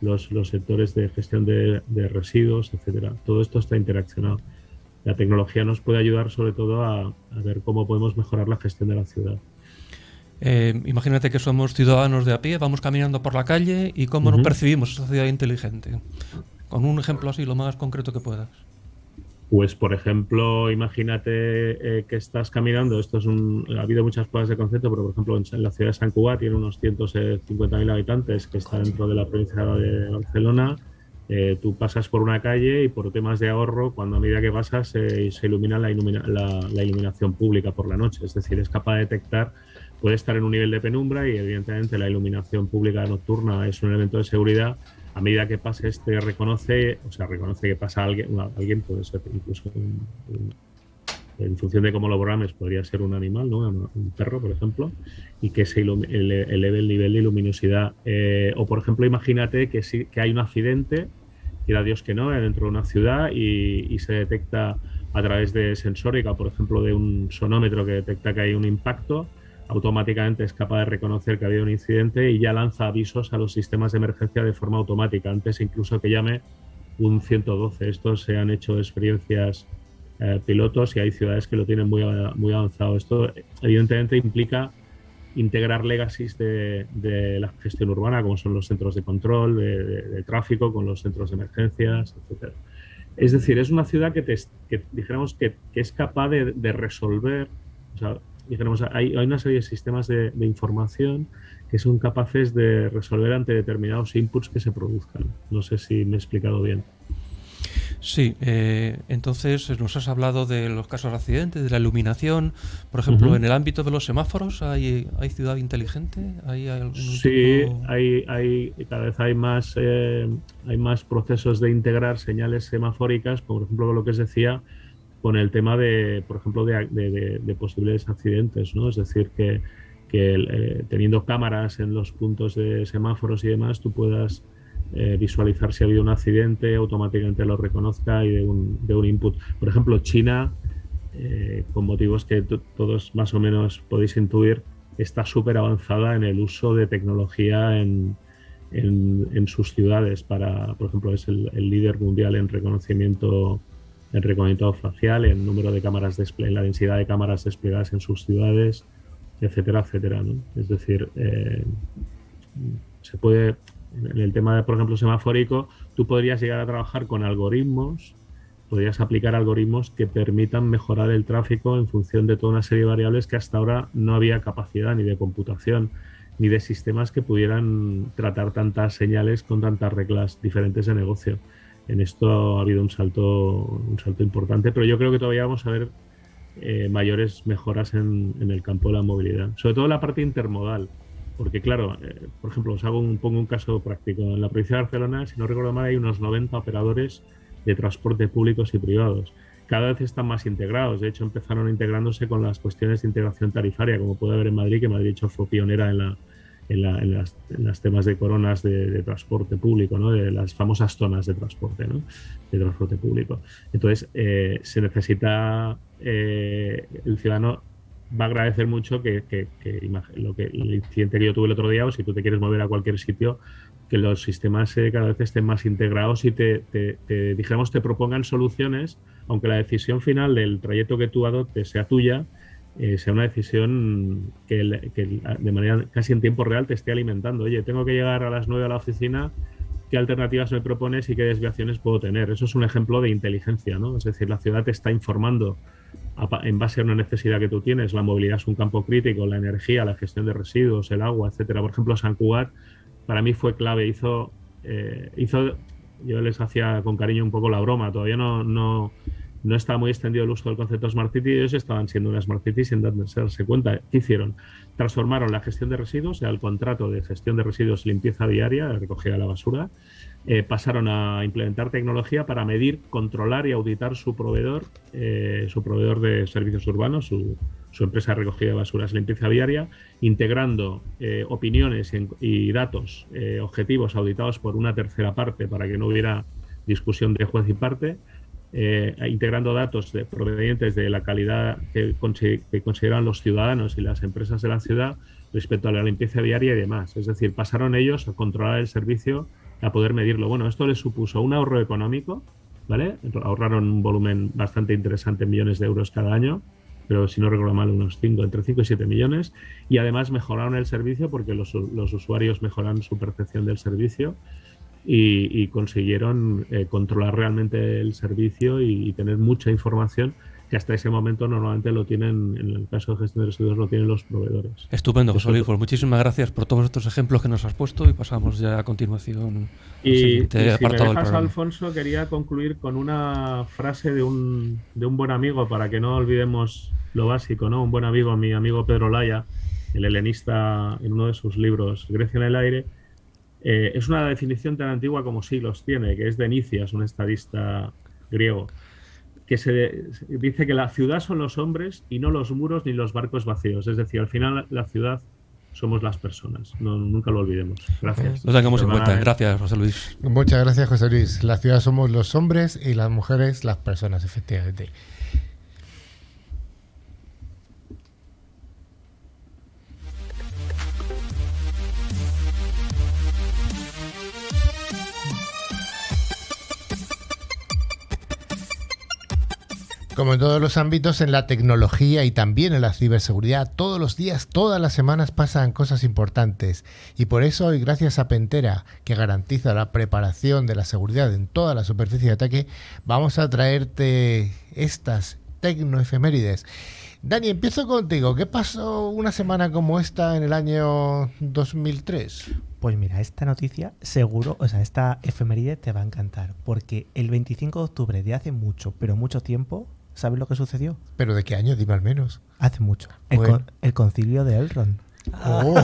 los sectores de gestión de residuos, etcétera. Todo esto está interaccionado. La tecnología nos puede ayudar sobre todo a ver cómo podemos mejorar la gestión de la ciudad. Imagínate que somos ciudadanos de a pie, vamos caminando por la calle y cómo nos percibimos esa ciudad inteligente. Con un ejemplo así, lo más concreto que puedas. Pues, por ejemplo, imagínate que estás caminando. Ha habido muchas pruebas de concepto, pero, por ejemplo, en la ciudad de Sant Cugat tiene unos 150.000 habitantes, que está dentro de la provincia de Barcelona. Tú pasas por una calle y por temas de ahorro, cuando a medida que pasas se ilumina la iluminación pública por la noche. Es decir, es capaz de detectar, puede estar en un nivel de penumbra y evidentemente la iluminación pública nocturna es un elemento de seguridad. A medida que pases reconoce que pasa alguien puede ser incluso en función de cómo lo programes, podría ser un animal, ¿no? Un perro, por ejemplo, y que se eleve el nivel de luminosidad. O, por ejemplo, imagínate que hay un accidente, quiera Dios que no, dentro de una ciudad y se detecta a través de sensórica, por ejemplo, de un sonómetro que detecta que hay un impacto, automáticamente es capaz de reconocer que ha habido un incidente y ya lanza avisos a los sistemas de emergencia de forma automática, antes incluso que llame un 112. Estos se han hecho experiencias pilotos y hay ciudades que lo tienen muy, muy avanzado. Esto evidentemente implica integrar legacies de la gestión urbana, como son los centros de control de tráfico, con los centros de emergencias, etc. Es decir, es una ciudad que dijéramos que es capaz de resolver, o sea, dijéramos, hay una serie de sistemas de información que son capaces de resolver ante determinados inputs que se produzcan. No sé si me he explicado bien. Sí, entonces nos has hablado de los casos de accidentes, de la iluminación. Por ejemplo, en el ámbito de los semáforos, ¿hay ciudad inteligente? Sí, cada vez hay más procesos de integrar señales semafóricas, como por ejemplo lo que os decía, con el tema por ejemplo, de posibles accidentes, ¿no? Es decir, que teniendo cámaras en los puntos de semáforos y demás, tú puedas visualizar si ha habido un accidente, automáticamente lo reconozca y de un input. Por ejemplo, China, con motivos que todos más o menos podéis intuir, está súper avanzada en el uso de tecnología en sus ciudades. Por ejemplo, es el líder mundial en reconocimiento facial, en número de cámaras en la densidad de cámaras desplegadas en sus ciudades, etcétera, etcétera, ¿no? Es decir, se puede, en el tema, por ejemplo, semafórico, tú podrías llegar a trabajar con algoritmos, podrías aplicar algoritmos que permitan mejorar el tráfico en función de toda una serie de variables que hasta ahora no había capacidad ni de computación ni de sistemas que pudieran tratar tantas señales con tantas reglas diferentes de negocio. En esto ha habido un salto importante, pero yo creo que todavía vamos a ver mayores mejoras en el campo de la movilidad, sobre todo en la parte intermodal, porque claro, por ejemplo, pongo un caso práctico. En la provincia de Barcelona, si no recuerdo mal, hay unos 90 operadores de transporte públicos y privados. Cada vez están más integrados, de hecho empezaron integrándose con las cuestiones de integración tarifaria, como puede haber en Madrid, que Madrid de hecho fue pionera en las temas de coronas de transporte público, ¿no? De las famosas zonas de transporte, ¿no? De transporte público. Entonces, se necesita, el ciudadano va a agradecer mucho que el incidente que yo tuve el otro día, o si tú te quieres mover a cualquier sitio, que los sistemas cada vez estén más integrados y dijéramos, te propongan soluciones, aunque la decisión final del trayecto que tú adoptes sea tuya, sea una decisión que de manera casi en tiempo real te esté alimentando. Oye, tengo que llegar a las 9 a la oficina, qué alternativas me propones y qué desviaciones puedo tener. Eso es un ejemplo de inteligencia, ¿no? Es decir, la ciudad te está informando en base a una necesidad que tú tienes. La movilidad es un campo crítico, la energía, la gestión de residuos, el agua, etcétera. Por ejemplo, Sant Cugat para mí fue clave. Yo les hacía con cariño un poco la broma. Todavía no estaba muy extendido el uso del concepto Smart City, y ellos estaban siendo una Smart City sin darse cuenta. ¿Qué hicieron? Transformaron la gestión de residuos, o sea, el contrato de gestión de residuos, limpieza diaria, recogida de la basura, pasaron a implementar tecnología para medir, controlar y auditar su proveedor de servicios urbanos, su empresa de recogida de basuras, limpieza diaria, integrando opiniones y datos objetivos auditados por una tercera parte para que no hubiera discusión de juez y parte, integrando datos provenientes de la calidad que consideran los ciudadanos y las empresas de la ciudad respecto a la limpieza diaria y demás. Es decir, pasaron ellos a controlar el servicio, a poder medirlo. Bueno, esto les supuso un ahorro económico, ¿vale? Ahorraron un volumen bastante interesante en millones de euros cada año, pero si no recuerdo mal, entre 5 y 7 millones, y además mejoraron el servicio porque los usuarios mejoraron su percepción del servicio y consiguieron controlar realmente el servicio y tener mucha información que hasta ese momento normalmente lo tienen, en el caso de gestión de residuos, lo tienen los proveedores. Estupendo, José Luis. Pues muchísimas gracias por todos estos ejemplos que nos has puesto y pasamos ya a continuación al siguiente apartado del programa. Alfonso, quería concluir con una frase de un buen amigo, para que no olvidemos lo básico, ¿no? Un buen amigo, mi amigo Pedro Laya, el helenista, en uno de sus libros, Grecia en el aire. Es una definición tan antigua como siglos tiene, que es de Nicias, un estadista griego, que dice que la ciudad son los hombres y no los muros ni los barcos vacíos. Es decir, al final la ciudad somos las personas. Nunca lo olvidemos. Gracias. Lo tengamos en cuenta. Gracias, José Luis. Muchas gracias, José Luis. La ciudad somos los hombres y las mujeres las personas, efectivamente. Como en todos los ámbitos, en la tecnología y también en la ciberseguridad, todos los días, todas las semanas pasan cosas importantes. Y por eso hoy, gracias a Pentera, que garantiza la preparación de la seguridad en toda la superficie de ataque, vamos a traerte estas tecnoefemérides. Dani, empiezo contigo. ¿Qué pasó una semana como esta en el año 2003? Pues mira, esta noticia seguro, esta efeméride te va a encantar, porque el 25 de octubre de hace mucho, pero mucho tiempo, ¿sabes lo que sucedió? ¿Pero de qué año? Dime al menos. Hace mucho. Bueno. El concilio de Elrond. Oh.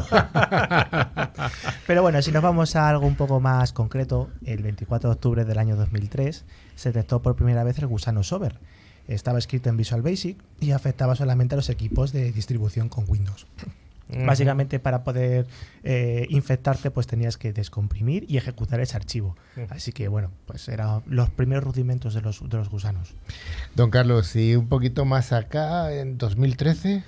Pero bueno, si nos vamos a algo un poco más concreto, el 24 de octubre del año 2003 se detectó por primera vez el gusano Sober. Estaba escrito en Visual Basic y afectaba solamente a los equipos de distribución con Windows. Básicamente, para poder infectarte, pues tenías que descomprimir y ejecutar ese archivo. Así que bueno, pues eran los primeros rudimentos de los gusanos. Don Carlos, y un poquito más acá, en 2013...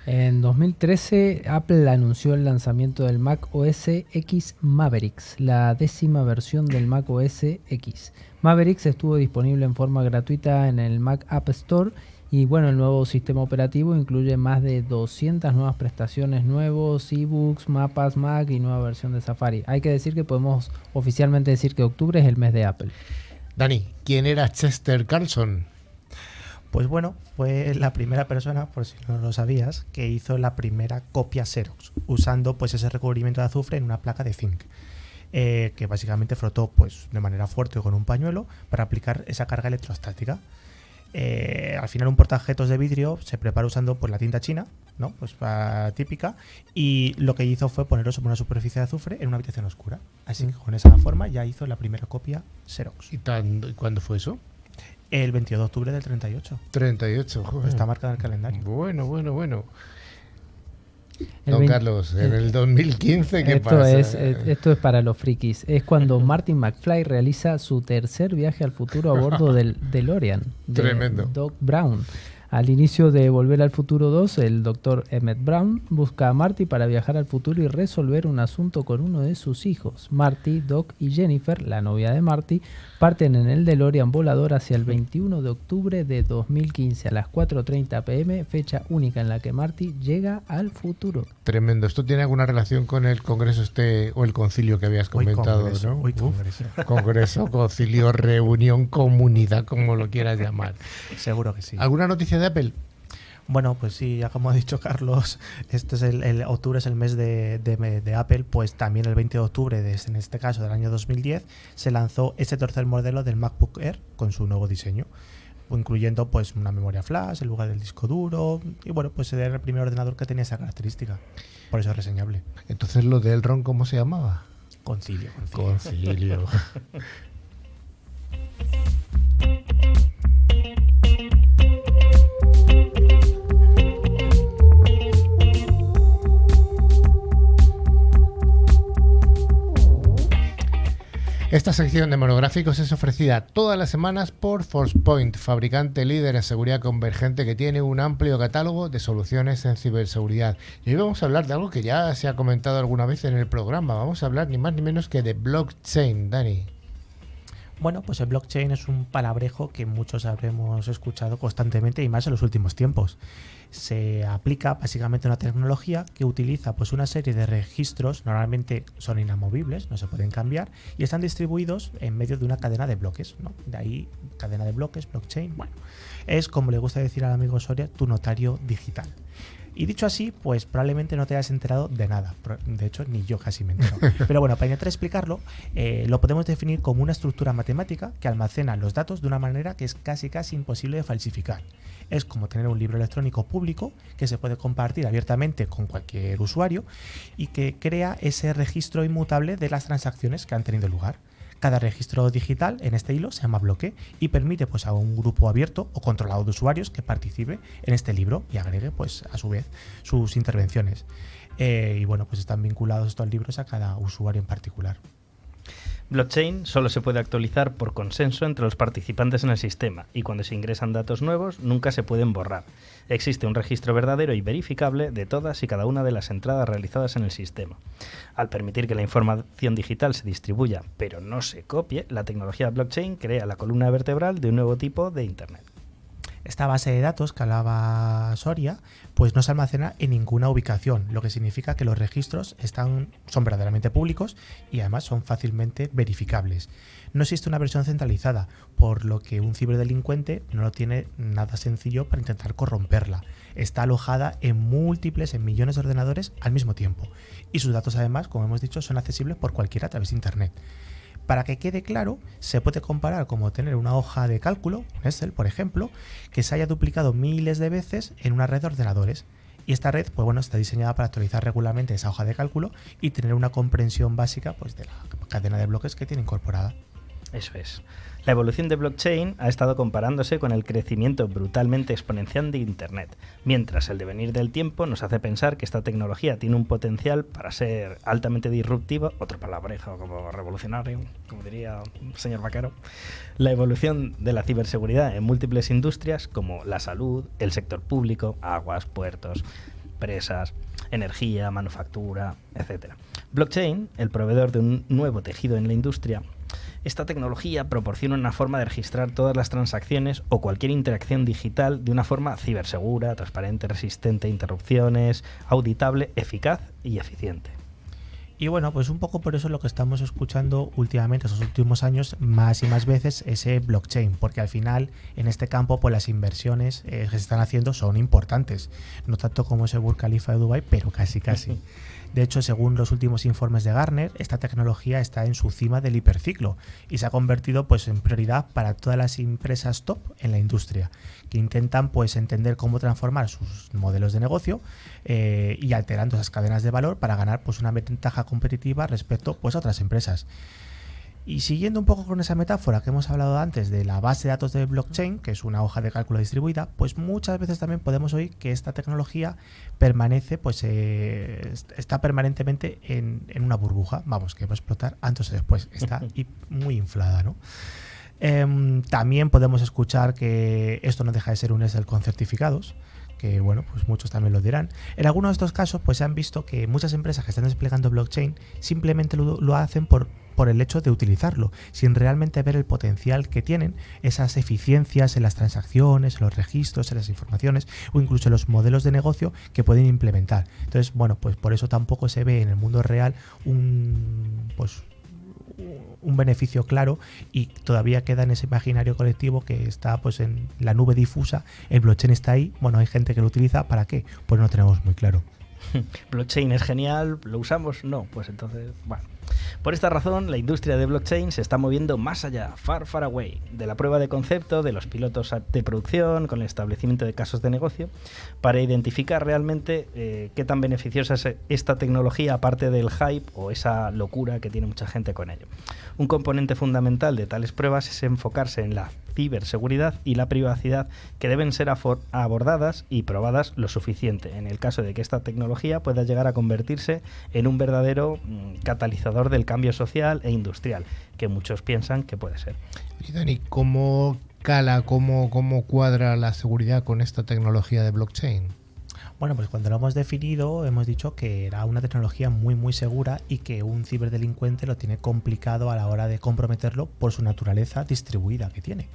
En 2013, Apple anunció el lanzamiento del Mac OS X Mavericks, la 10ª versión del Mac OS X. Mavericks estuvo disponible en forma gratuita en el Mac App Store y bueno, el nuevo sistema operativo incluye más de 200 nuevas prestaciones, nuevos ebooks, mapas Mac y nueva versión de Safari. Hay que decir que podemos oficialmente decir que octubre es el mes de Apple. Dani, ¿quién era Chester Carlson? Pues bueno, fue la primera persona, por si no lo sabías, que hizo la primera copia Xerox, usando pues ese recubrimiento de azufre en una placa de zinc, que básicamente frotó pues de manera fuerte con un pañuelo para aplicar esa carga electrostática. Al final un portaobjetos de vidrio se prepara usando pues la tinta china, ¿no? Pues típica, y lo que hizo fue ponerlo sobre una superficie de azufre en una habitación oscura. Así que con esa forma ya hizo la primera copia Xerox. ¿Y cuándo fue eso? El 22 de octubre del 38. 38, joder. Está marcado en el calendario. Bueno. Don Carlos, en el 2015, ¿qué pasa? Esto es para los frikis. Es cuando Martin McFly realiza su tercer viaje al futuro a bordo del DeLorean. Tremendo. Doc Brown. Al inicio de Volver al Futuro 2, el Dr. Emmett Brown busca a Marty para viajar al futuro y resolver un asunto con uno de sus hijos. Marty, Doc y Jennifer, la novia de Marty, parten en el DeLorean volador hacia el 21 de octubre de 2015 a las 4:30 p.m., fecha única en la que Marty llega al futuro. Tremendo. ¿Esto tiene alguna relación con el congreso o el concilio que habías comentado? Congreso, ¿no? congreso. Congreso, concilio, reunión, comunidad, como lo quieras llamar. Seguro que sí. ¿Alguna noticia de Apple? Bueno, pues sí, ya como ha dicho Carlos, este es el octubre es el mes de Apple, pues también el 20 de octubre, en este caso del año 2010, se lanzó ese tercer modelo del MacBook Air con su nuevo diseño, incluyendo pues una memoria flash en lugar del disco duro, y bueno, pues era el primer ordenador que tenía esa característica, por eso es reseñable. Entonces, ¿lo de Elrond cómo se llamaba? Concilio. Concilio. Esta sección de monográficos es ofrecida todas las semanas por Forcepoint, fabricante líder en seguridad convergente que tiene un amplio catálogo de soluciones en ciberseguridad. Y hoy vamos a hablar de algo que ya se ha comentado alguna vez en el programa. Vamos a hablar ni más ni menos que de blockchain, Dani. Bueno, pues el blockchain es un palabrejo que muchos habremos escuchado constantemente y más en los últimos tiempos. Se aplica básicamente una tecnología que utiliza pues una serie de registros, normalmente son inamovibles, no se pueden cambiar, y están distribuidos en medio de una cadena de bloques, ¿no? De ahí, cadena de bloques, blockchain, bueno, es como le gusta decir al amigo Soria, tu notario digital. Y dicho así, pues probablemente no te hayas enterado de nada. De hecho, ni yo casi me entero. Pero bueno, para intentar explicarlo, lo podemos definir como una estructura matemática que almacena los datos de una manera que es casi imposible de falsificar. Es como tener un libro electrónico público que se puede compartir abiertamente con cualquier usuario y que crea ese registro inmutable de las transacciones que han tenido lugar. Cada registro digital en este hilo se llama bloque y permite pues a un grupo abierto o controlado de usuarios que participe en este libro y agregue pues a su vez sus intervenciones. Y bueno, pues están vinculados estos libros a cada usuario en particular. Blockchain solo se puede actualizar por consenso entre los participantes en el sistema y cuando se ingresan datos nuevos nunca se pueden borrar. Existe un registro verdadero y verificable de todas y cada una de las entradas realizadas en el sistema. Al permitir que la información digital se distribuya pero no se copie, la tecnología blockchain crea la columna vertebral de un nuevo tipo de Internet. Esta base de datos que hablaba Soria, pues no se almacena en ninguna ubicación, lo que significa que los registros son verdaderamente públicos y además son fácilmente verificables. No existe una versión centralizada, por lo que un ciberdelincuente no lo tiene nada sencillo para intentar corromperla. Está alojada en millones de ordenadores al mismo tiempo y sus datos además, como hemos dicho, son accesibles por cualquiera a través de Internet. Para que quede claro, se puede comparar como tener una hoja de cálculo, un Excel por ejemplo, que se haya duplicado miles de veces en una red de ordenadores. Y esta red, pues bueno, está diseñada para actualizar regularmente esa hoja de cálculo y tener una comprensión básica pues, de la cadena de bloques que tiene incorporada. Eso es. La evolución de blockchain ha estado comparándose con el crecimiento brutalmente exponencial de Internet, mientras el devenir del tiempo nos hace pensar que esta tecnología tiene un potencial para ser altamente disruptiva, otro palabrejo como revolucionario, como diría el señor Vaquero. La evolución de la ciberseguridad en múltiples industrias como la salud, el sector público, aguas, puertos, presas, energía, manufactura, etc. Blockchain, el proveedor de un nuevo tejido en la industria. Esta tecnología proporciona una forma de registrar todas las transacciones o cualquier interacción digital de una forma cibersegura, transparente, resistente a interrupciones, auditable, eficaz y eficiente. Y bueno, pues un poco por eso es lo que estamos escuchando últimamente, estos últimos años, más y más veces, ese blockchain, porque al final en este campo pues las inversiones que se están haciendo son importantes, no tanto como ese Burj Khalifa de Dubái, pero casi. De hecho, según los últimos informes de Gartner, esta tecnología está en su cima del hiperciclo y se ha convertido pues en prioridad para todas las empresas top en la industria, que intentan pues entender cómo transformar sus modelos de negocio y alterando esas cadenas de valor para ganar pues una ventaja competitiva respecto pues a otras empresas. Y siguiendo un poco con esa metáfora que hemos hablado antes de la base de datos de blockchain, que es una hoja de cálculo distribuida, pues muchas veces también podemos oír que esta tecnología permanece, pues está permanentemente en una burbuja, vamos, que va a explotar antes o después, está muy inflada, ¿no? También podemos escuchar que esto no deja de ser un Excel con certificados, que bueno, pues muchos también lo dirán. En algunos de estos casos, pues se han visto que muchas empresas que están desplegando blockchain simplemente lo hacen por el hecho de utilizarlo, sin realmente ver el potencial que tienen esas eficiencias en las transacciones, en los registros, en las informaciones o incluso en los modelos de negocio que pueden implementar. Entonces, bueno, pues por eso tampoco se ve en el mundo real un beneficio claro, y todavía queda en ese imaginario colectivo que está pues en la nube difusa. El blockchain está ahí, bueno, hay gente que lo utiliza, ¿para qué? Pues no tenemos muy claro. Blockchain es genial, ¿lo usamos? No, pues entonces, bueno. Por esta razón, la industria de blockchain se está moviendo más allá, far away, de la prueba de concepto, de los pilotos de producción, con el establecimiento de casos de negocio, para identificar realmente qué tan beneficiosa es esta tecnología, aparte del hype o esa locura que tiene mucha gente con ello. Un componente fundamental de tales pruebas es enfocarse en la ciberseguridad y la privacidad, que deben ser abordadas y probadas lo suficiente, en el caso de que esta tecnología pueda llegar a convertirse en un verdadero catalizador del cambio social e industrial, que muchos piensan que puede ser. Y Dani, ¿cómo cala, cómo cuadra la seguridad con esta tecnología de blockchain? Bueno, pues cuando lo hemos definido, hemos dicho que era una tecnología muy segura y que un ciberdelincuente lo tiene complicado a la hora de comprometerlo por su naturaleza distribuida que tiene.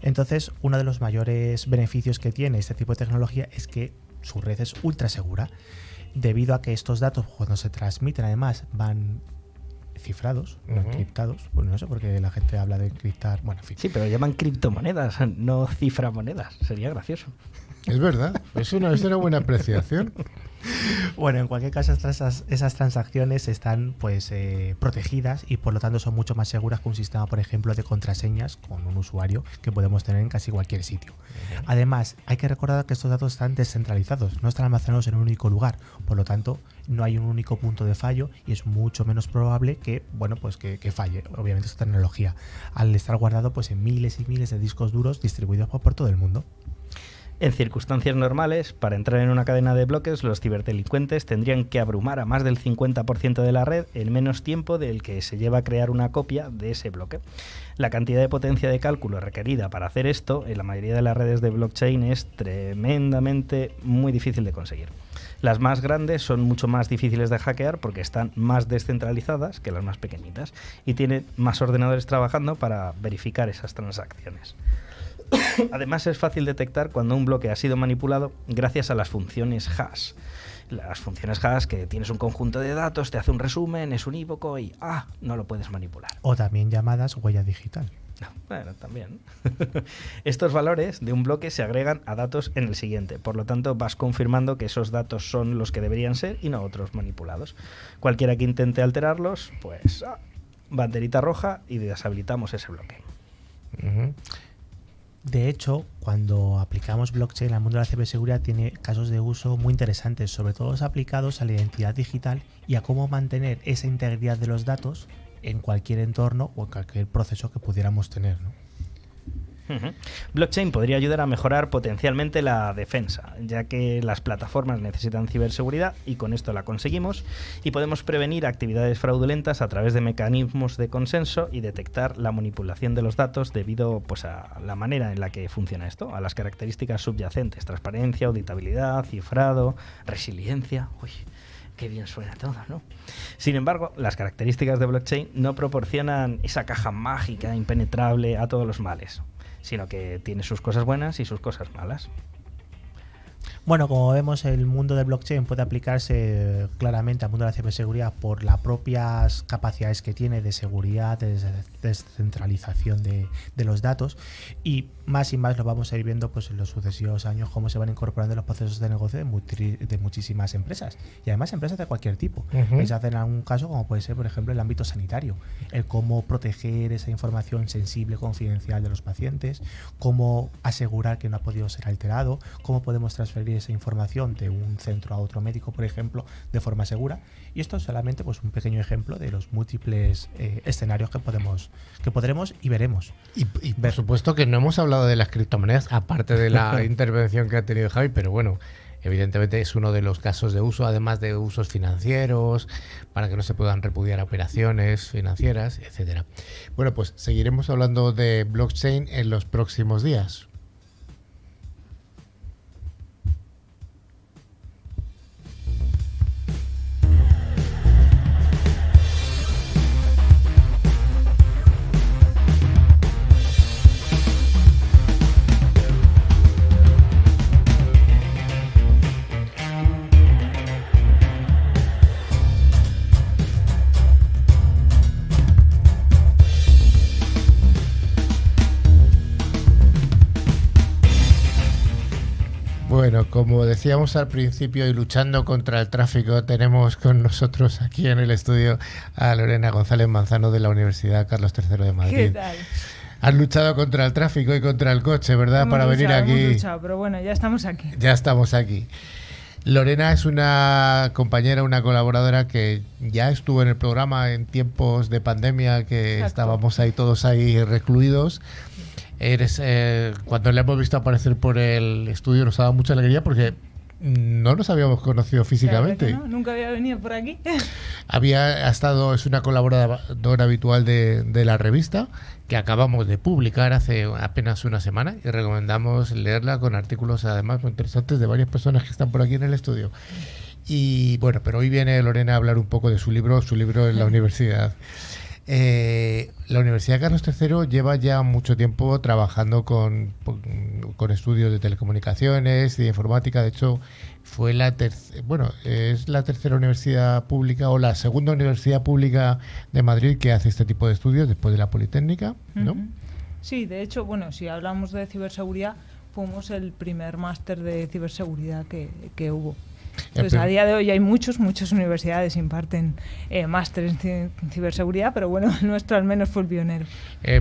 Entonces, uno de los mayores beneficios que tiene este tipo de tecnología es que su red es ultra segura, debido a que estos datos, cuando se transmiten, además van cifrados, no encriptados. Pues no sé por qué la gente habla de encriptar. Bueno, en fin. Sí, pero llaman criptomonedas, no ciframonedas. Sería gracioso. Es verdad, es una buena apreciación. Bueno, en cualquier caso, esas transacciones están pues protegidas y por lo tanto son mucho más seguras que un sistema, por ejemplo, de contraseñas con un usuario que podemos tener en casi cualquier sitio. Además, hay que recordar que estos datos están descentralizados, no están almacenados en un único lugar, por lo tanto no hay un único punto de fallo y es mucho menos probable que, bueno, pues que falle, obviamente, esta tecnología, al estar guardado pues en miles y miles de discos duros distribuidos por todo el mundo. En circunstancias normales, para entrar en una cadena de bloques, los ciberdelincuentes tendrían que abrumar a más del 50% de la red en menos tiempo del que se lleva a crear una copia de ese bloque. La cantidad de potencia de cálculo requerida para hacer esto en la mayoría de las redes de blockchain es tremendamente muy difícil de conseguir. Las más grandes son mucho más difíciles de hackear porque están más descentralizadas que las más pequeñitas y tienen más ordenadores trabajando para verificar esas transacciones. Además, es fácil detectar cuando un bloque ha sido manipulado gracias a las funciones hash. Las funciones hash, que tienes un conjunto de datos, te hace un resumen, es unívoco y no lo puedes manipular. O también llamadas huella digital. No, bueno, también. Estos valores de un bloque se agregan a datos en el siguiente, por lo tanto vas confirmando que esos datos son los que deberían ser y no otros manipulados. Cualquiera que intente alterarlos, pues banderita roja y deshabilitamos ese bloque. De hecho, cuando aplicamos blockchain al mundo de la ciberseguridad, tiene casos de uso muy interesantes, sobre todo los aplicados a la identidad digital y a cómo mantener esa integridad de los datos en cualquier entorno o en cualquier proceso que pudiéramos tener, ¿no? Blockchain podría ayudar a mejorar potencialmente la defensa, ya que las plataformas necesitan ciberseguridad y con esto la conseguimos, y podemos prevenir actividades fraudulentas a través de mecanismos de consenso y detectar la manipulación de los datos debido pues, a la manera en la que funciona esto, a las características subyacentes: transparencia, auditabilidad, cifrado, resiliencia. Uy, qué bien suena todo, ¿no? Sin embargo, las características de blockchain no proporcionan esa caja mágica impenetrable a todos los males, sino que tiene sus cosas buenas y sus cosas malas. Bueno, como vemos, el mundo de blockchain puede aplicarse claramente al mundo de la ciberseguridad por las propias capacidades que tiene de seguridad, de descentralización de los datos, y más lo vamos a ir viendo pues en los sucesivos años cómo se van incorporando los procesos de negocio de muchísimas empresas, y además empresas de cualquier tipo. Vais a hacer en algún caso como puede ser, por ejemplo, el ámbito sanitario, el cómo proteger esa información sensible, confidencial de los pacientes, cómo asegurar que no ha podido ser alterado, cómo podemos transferir esa información de un centro a otro médico, por ejemplo, de forma segura. Y esto es solamente pues un pequeño ejemplo de los múltiples escenarios que podremos y veremos. Y por supuesto que no hemos hablado de las criptomonedas, aparte de la intervención que ha tenido Javi, pero bueno, evidentemente es uno de los casos de uso, además de usos financieros, para que no se puedan repudiar operaciones financieras, etcétera. Bueno, pues seguiremos hablando de blockchain en los próximos días. Bueno, como decíamos al principio y luchando contra el tráfico, tenemos con nosotros aquí en el estudio a Lorena González Manzano de la Universidad Carlos III de Madrid. ¿Qué tal? Has luchado contra el tráfico y contra el coche, ¿verdad? Para venir aquí. Hemos luchado, pero bueno, ya estamos aquí. Ya estamos aquí. Lorena es una compañera, una colaboradora que ya estuvo en el programa en tiempos de pandemia, que Exacto. estábamos ahí todos ahí recluidos. Cuando le hemos visto aparecer por el estudio nos ha dado mucha alegría porque no nos habíamos conocido físicamente. No, nunca había venido por aquí. Es una colaboradora habitual de la revista que acabamos de publicar hace apenas una semana y recomendamos leerla con artículos además muy interesantes de varias personas que están por aquí en el estudio. Y bueno, pero hoy viene Lorena a hablar un poco de su libro en la universidad. La Universidad Carlos III lleva ya mucho tiempo trabajando con estudios de telecomunicaciones y de informática. De hecho, es la tercera universidad pública o la segunda universidad pública de Madrid que hace este tipo de estudios después de la Politécnica, ¿no? Sí, de hecho, bueno, si hablamos de ciberseguridad, fuimos el primer máster de ciberseguridad que hubo. Pues a día de hoy hay muchas universidades imparten másteres en ciberseguridad, pero bueno, el nuestro al menos fue el pionero.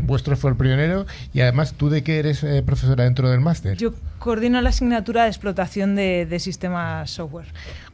Vuestro fue el pionero y además, ¿tú de qué eres profesora dentro del máster? Yo coordino la asignatura de explotación de sistemas software.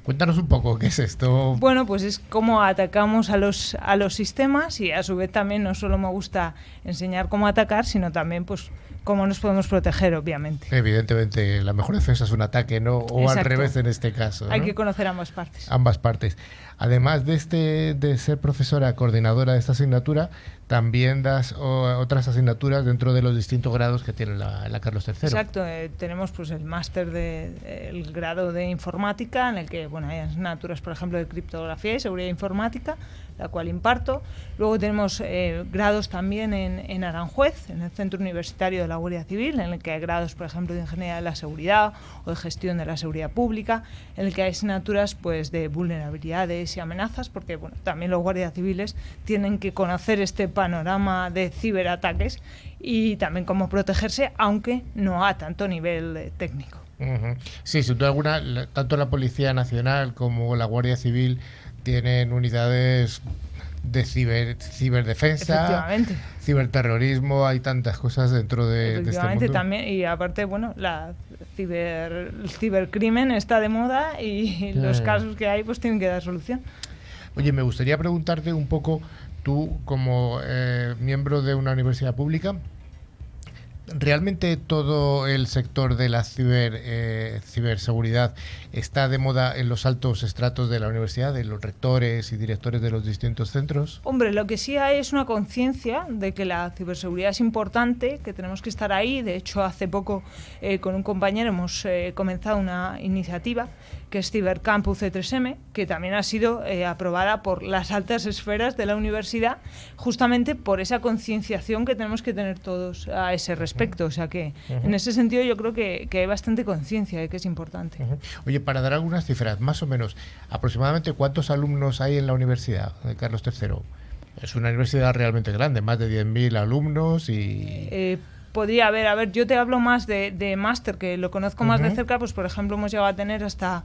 Cuéntanos un poco, ¿qué es esto? Bueno, pues es cómo atacamos a los sistemas y a su vez también no solo me gusta enseñar cómo atacar, sino también pues cómo nos podemos proteger, obviamente. Evidentemente, la mejor defensa es un ataque, ¿no? O Exacto. al revés en este caso, ¿no? Hay que conocer ambas partes. Ambas partes. Además de ser profesora coordinadora de esta asignatura, también das otras asignaturas dentro de los distintos grados que tiene la Carlos III. Exacto, tenemos pues el máster el grado de informática, en el que bueno, hay asignaturas, por ejemplo, de criptografía y seguridad informática, la cual imparto. Luego tenemos grados también en Aranjuez, en el Centro Universitario de la Guardia Civil, en el que hay grados, por ejemplo, de Ingeniería de la Seguridad o de Gestión de la Seguridad Pública, en el que hay asignaturas pues de vulnerabilidades y amenazas, porque bueno, también los guardias civiles tienen que conocer este panorama de ciberataques y también cómo protegerse, aunque no a tanto nivel técnico. Uh-huh. Sí, sin duda alguna, tanto la Policía Nacional como la Guardia Civil tienen unidades de ciberdefensa, ciberterrorismo, hay tantas cosas dentro de este mundo. También, y aparte, bueno, el cibercrimen está de moda y los casos que hay pues tienen que dar solución. Oye, me gustaría preguntarte un poco, tú como miembro de una universidad pública, ¿realmente todo el sector de la ciberseguridad está de moda en los altos estratos de la universidad, de los rectores y directores de los distintos centros? Hombre, lo que sí hay es una conciencia de que la ciberseguridad es importante, que tenemos que estar ahí. De hecho, hace poco con un compañero hemos comenzado una iniciativa que es Cibercampus C3M, que también ha sido aprobada por las altas esferas de la universidad, justamente por esa concienciación que tenemos que tener todos a ese respecto. O sea que, en ese sentido, yo creo que hay bastante conciencia de que es importante. Oye, para dar algunas cifras, más o menos, aproximadamente ¿cuántos alumnos hay en la Universidad de Carlos III? Es una universidad realmente grande, más de 10.000 alumnos y... Podría haber, yo te hablo más de máster, que lo conozco más de cerca, pues por ejemplo hemos llegado a tener hasta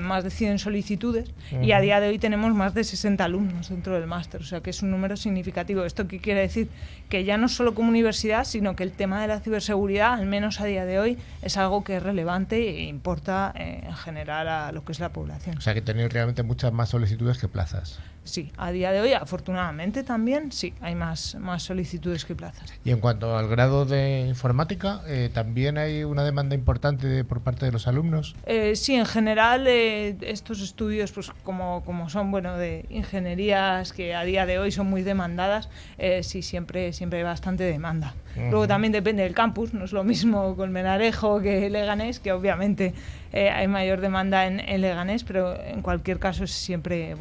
más de 100 solicitudes y a día de hoy tenemos más de 60 alumnos dentro del máster, o sea que es un número significativo. ¿Esto qué quiere decir? Que ya no solo como universidad, sino que el tema de la ciberseguridad, al menos a día de hoy, es algo que es relevante e importa en general a lo que es la población. O sea que tenéis realmente muchas más solicitudes que plazas. sí, a día de hoy, afortunadamente también, sí, hay más solicitudes que plazas. Y en cuanto al grado de informática, ¿también hay una demanda importante por parte de los alumnos? Sí, en general, estos estudios, pues como son, de ingenierías que a día de hoy son muy demandadas, sí, siempre hay bastante demanda. Luego también depende del campus, no es lo mismo Colmenarejo que Leganés, que obviamente hay mayor demanda en Leganés, pero en cualquier caso siempre,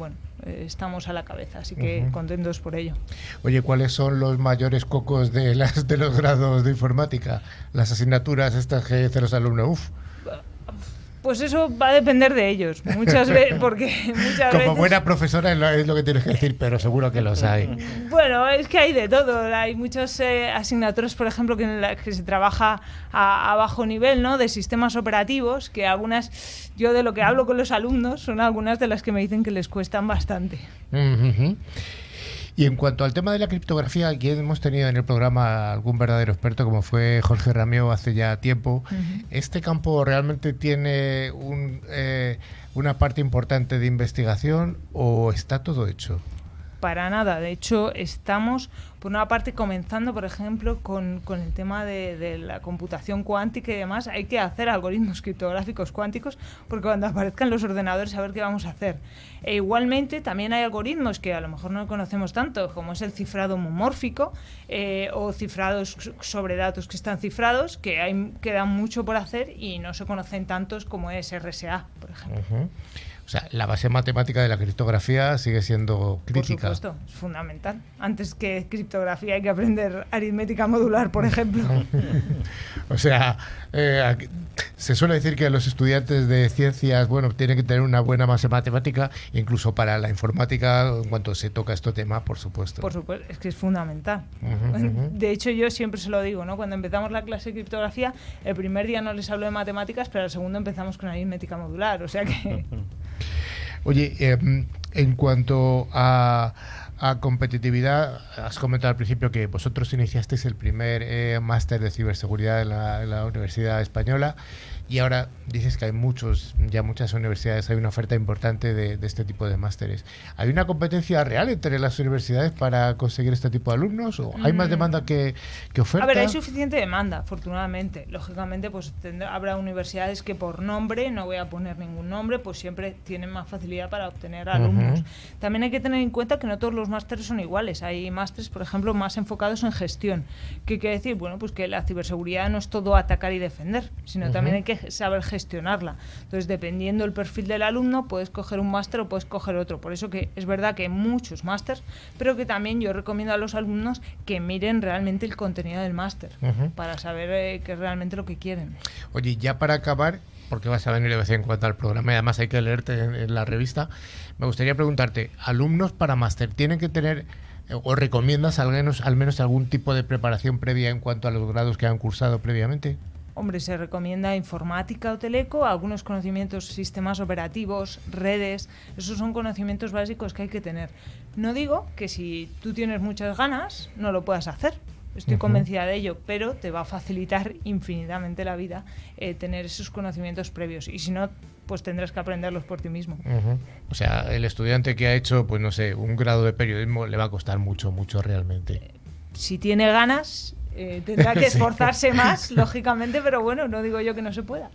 estamos a la cabeza, así que contentos por ello. Oye, ¿cuáles son los mayores cocos de los grados de informática? Las asignaturas estas que dicen los alumnos, Pues eso va a depender de ellos, muchas veces, porque muchas Como veces... buena profesora es lo que tienes que decir, pero seguro que los hay. Bueno, es que hay de todo. Hay muchas asignaturas, por ejemplo, que se trabaja a bajo nivel, ¿no? De sistemas operativos, que algunas, yo de lo que hablo con los alumnos, son algunas de las que me dicen que les cuestan bastante. Y en cuanto al tema de la criptografía, aquí hemos tenido en el programa algún verdadero experto, como fue Jorge Ramió hace ya tiempo. ¿Este campo realmente tiene una parte importante de investigación o está todo hecho? Para nada. De hecho, estamos, por una parte, comenzando, por ejemplo, con el tema de la computación cuántica y demás. Hay que hacer algoritmos criptográficos cuánticos porque cuando aparezcan los ordenadores, a ver qué vamos a hacer. E igualmente, también hay algoritmos que a lo mejor no conocemos tanto, como es el cifrado homomórfico o cifrados sobre datos que están cifrados, que quedan mucho por hacer y no se conocen tantos como es RSA, por ejemplo. O sea, la base matemática de la criptografía sigue siendo crítica. Por supuesto, es fundamental. Antes que criptografía hay que aprender aritmética modular, por ejemplo. O sea, se suele decir que los estudiantes de ciencias, tienen que tener una buena base matemática, incluso para la informática, en cuanto se toca este tema, por supuesto. Por supuesto, es que es fundamental. De hecho, yo siempre se lo digo, ¿no? Cuando empezamos la clase de criptografía, el primer día no les hablo de matemáticas, pero el segundo empezamos con aritmética modular, o sea que... Oye, en cuanto a competitividad, has comentado al principio que vosotros iniciasteis el primer máster de ciberseguridad en la Universidad Española y ahora dices que hay muchas universidades, hay una oferta importante de este tipo de másteres. ¿Hay una competencia real entre las universidades para conseguir este tipo de alumnos? ¿O hay más demanda que oferta? A ver, hay suficiente demanda, afortunadamente. Lógicamente, pues habrá universidades que por nombre, no voy a poner ningún nombre, pues siempre tienen más facilidad para obtener alumnos. También hay que tener en cuenta que no todos los másteres son iguales. Hay másteres, por ejemplo, más enfocados en gestión. ¿Qué quiere decir? Bueno, pues que la ciberseguridad no es todo atacar y defender, sino también hay que saber gestionarla. Entonces, dependiendo del perfil del alumno, puedes coger un máster o puedes coger otro. Por eso que es verdad que hay muchos másters, pero que también yo recomiendo a los alumnos que miren realmente el contenido del máster para saber qué es realmente lo que quieren. Oye, ya para acabar, porque vas a venir de vez en cuando al programa y además hay que leerte en la revista, me gustaría preguntarte, ¿alumnos para máster tienen que tener o recomiendas al menos algún tipo de preparación previa en cuanto a los grados que han cursado previamente? Hombre, se recomienda informática o teleco, algunos conocimientos, sistemas operativos, redes, esos son conocimientos básicos que hay que tener. No digo que si tú tienes muchas ganas no lo puedas hacer, estoy convencida de ello, pero te va a facilitar infinitamente la vida tener esos conocimientos previos y si no, pues tendrás que aprenderlos por ti mismo. O sea, el estudiante que ha hecho, pues no sé, un grado de periodismo le va a costar mucho realmente. Si tiene ganas... tendrá que esforzarse más, lógicamente, pero bueno, no digo yo que no se pueda.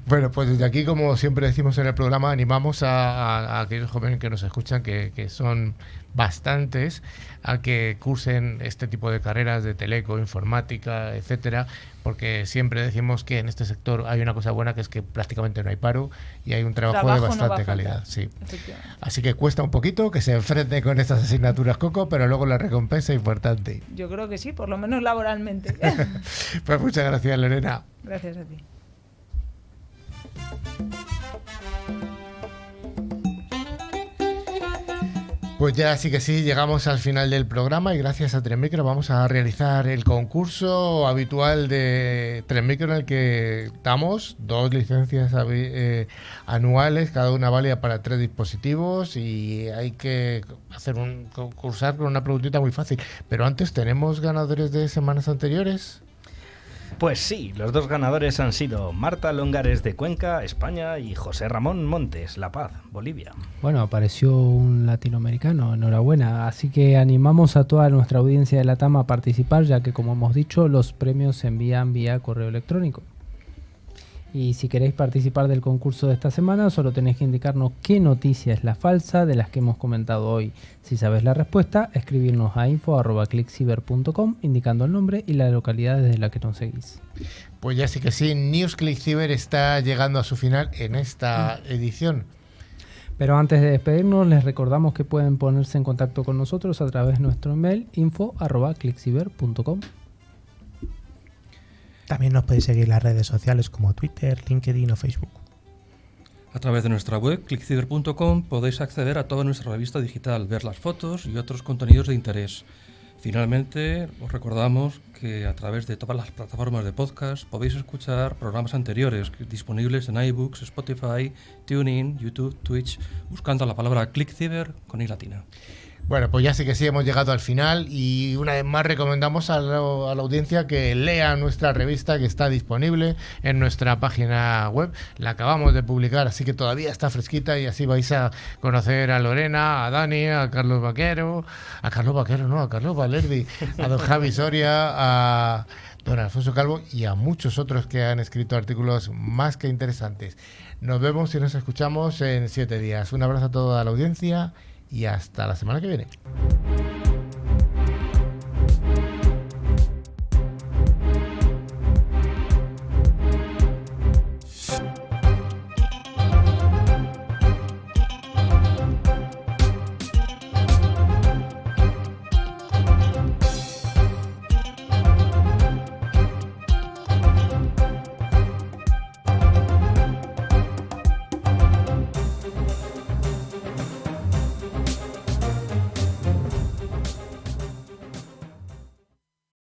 Bueno, pues desde aquí, como siempre decimos en el programa, animamos a aquellos jóvenes que nos escuchan, que son bastantes, a que cursen este tipo de carreras de teleco, informática, etcétera, porque siempre decimos que en este sector hay una cosa buena, que es que prácticamente no hay paro y hay un trabajo de bastante calidad. Sí. Así que cuesta un poquito que se enfrente con estas asignaturas, Coco, pero luego la recompensa es importante. Yo creo que sí, por lo menos laboralmente. Pues muchas gracias, Lorena. Gracias a ti. Pues ya sí que sí, llegamos al final del programa y gracias a Trenmicro vamos a realizar el concurso habitual de Trenmicro en el que damos 2 licencias anuales, cada una válida para 3 dispositivos y hay que concursar con una preguntita muy fácil. Pero antes, ¿tenemos ganadores de semanas anteriores? Pues sí, los dos ganadores han sido Marta Longares de Cuenca, España, y José Ramón Montes, La Paz, Bolivia. Bueno, apareció un latinoamericano, enhorabuena. Así que animamos a toda nuestra audiencia de LATAM a participar, ya que como hemos dicho, los premios se envían vía correo electrónico. Y si queréis participar del concurso de esta semana, solo tenéis que indicarnos qué noticia es la falsa de las que hemos comentado hoy. Si sabes la respuesta, escribirnos a info@clickciber.com indicando el nombre y la localidad desde la que nos seguís. Pues ya sí que sí, News Click Cyber está llegando a su final en esta edición. Pero antes de despedirnos, les recordamos que pueden ponerse en contacto con nosotros a través de nuestro email info@clickciber.com. También nos podéis seguir en las redes sociales como Twitter, LinkedIn o Facebook. A través de nuestra web, clickciber.com, podéis acceder a toda nuestra revista digital, ver las fotos y otros contenidos de interés. Finalmente, os recordamos que a través de todas las plataformas de podcast podéis escuchar programas anteriores disponibles en iBooks, Spotify, TuneIn, YouTube, Twitch, buscando la palabra ClickCiber con I latina. Bueno, pues ya sí que sí, hemos llegado al final y una vez más recomendamos a la audiencia que lea nuestra revista que está disponible en nuestra página web. La acabamos de publicar, así que todavía está fresquita y así vais a conocer a Lorena, a Dani, a Carlos Vaquero, a Carlos Valerdi, a don Javi Soria, a don Alfonso Calvo y a muchos otros que han escrito artículos más que interesantes. Nos vemos y nos escuchamos en 7 días. Un abrazo a toda la audiencia y hasta la semana que viene.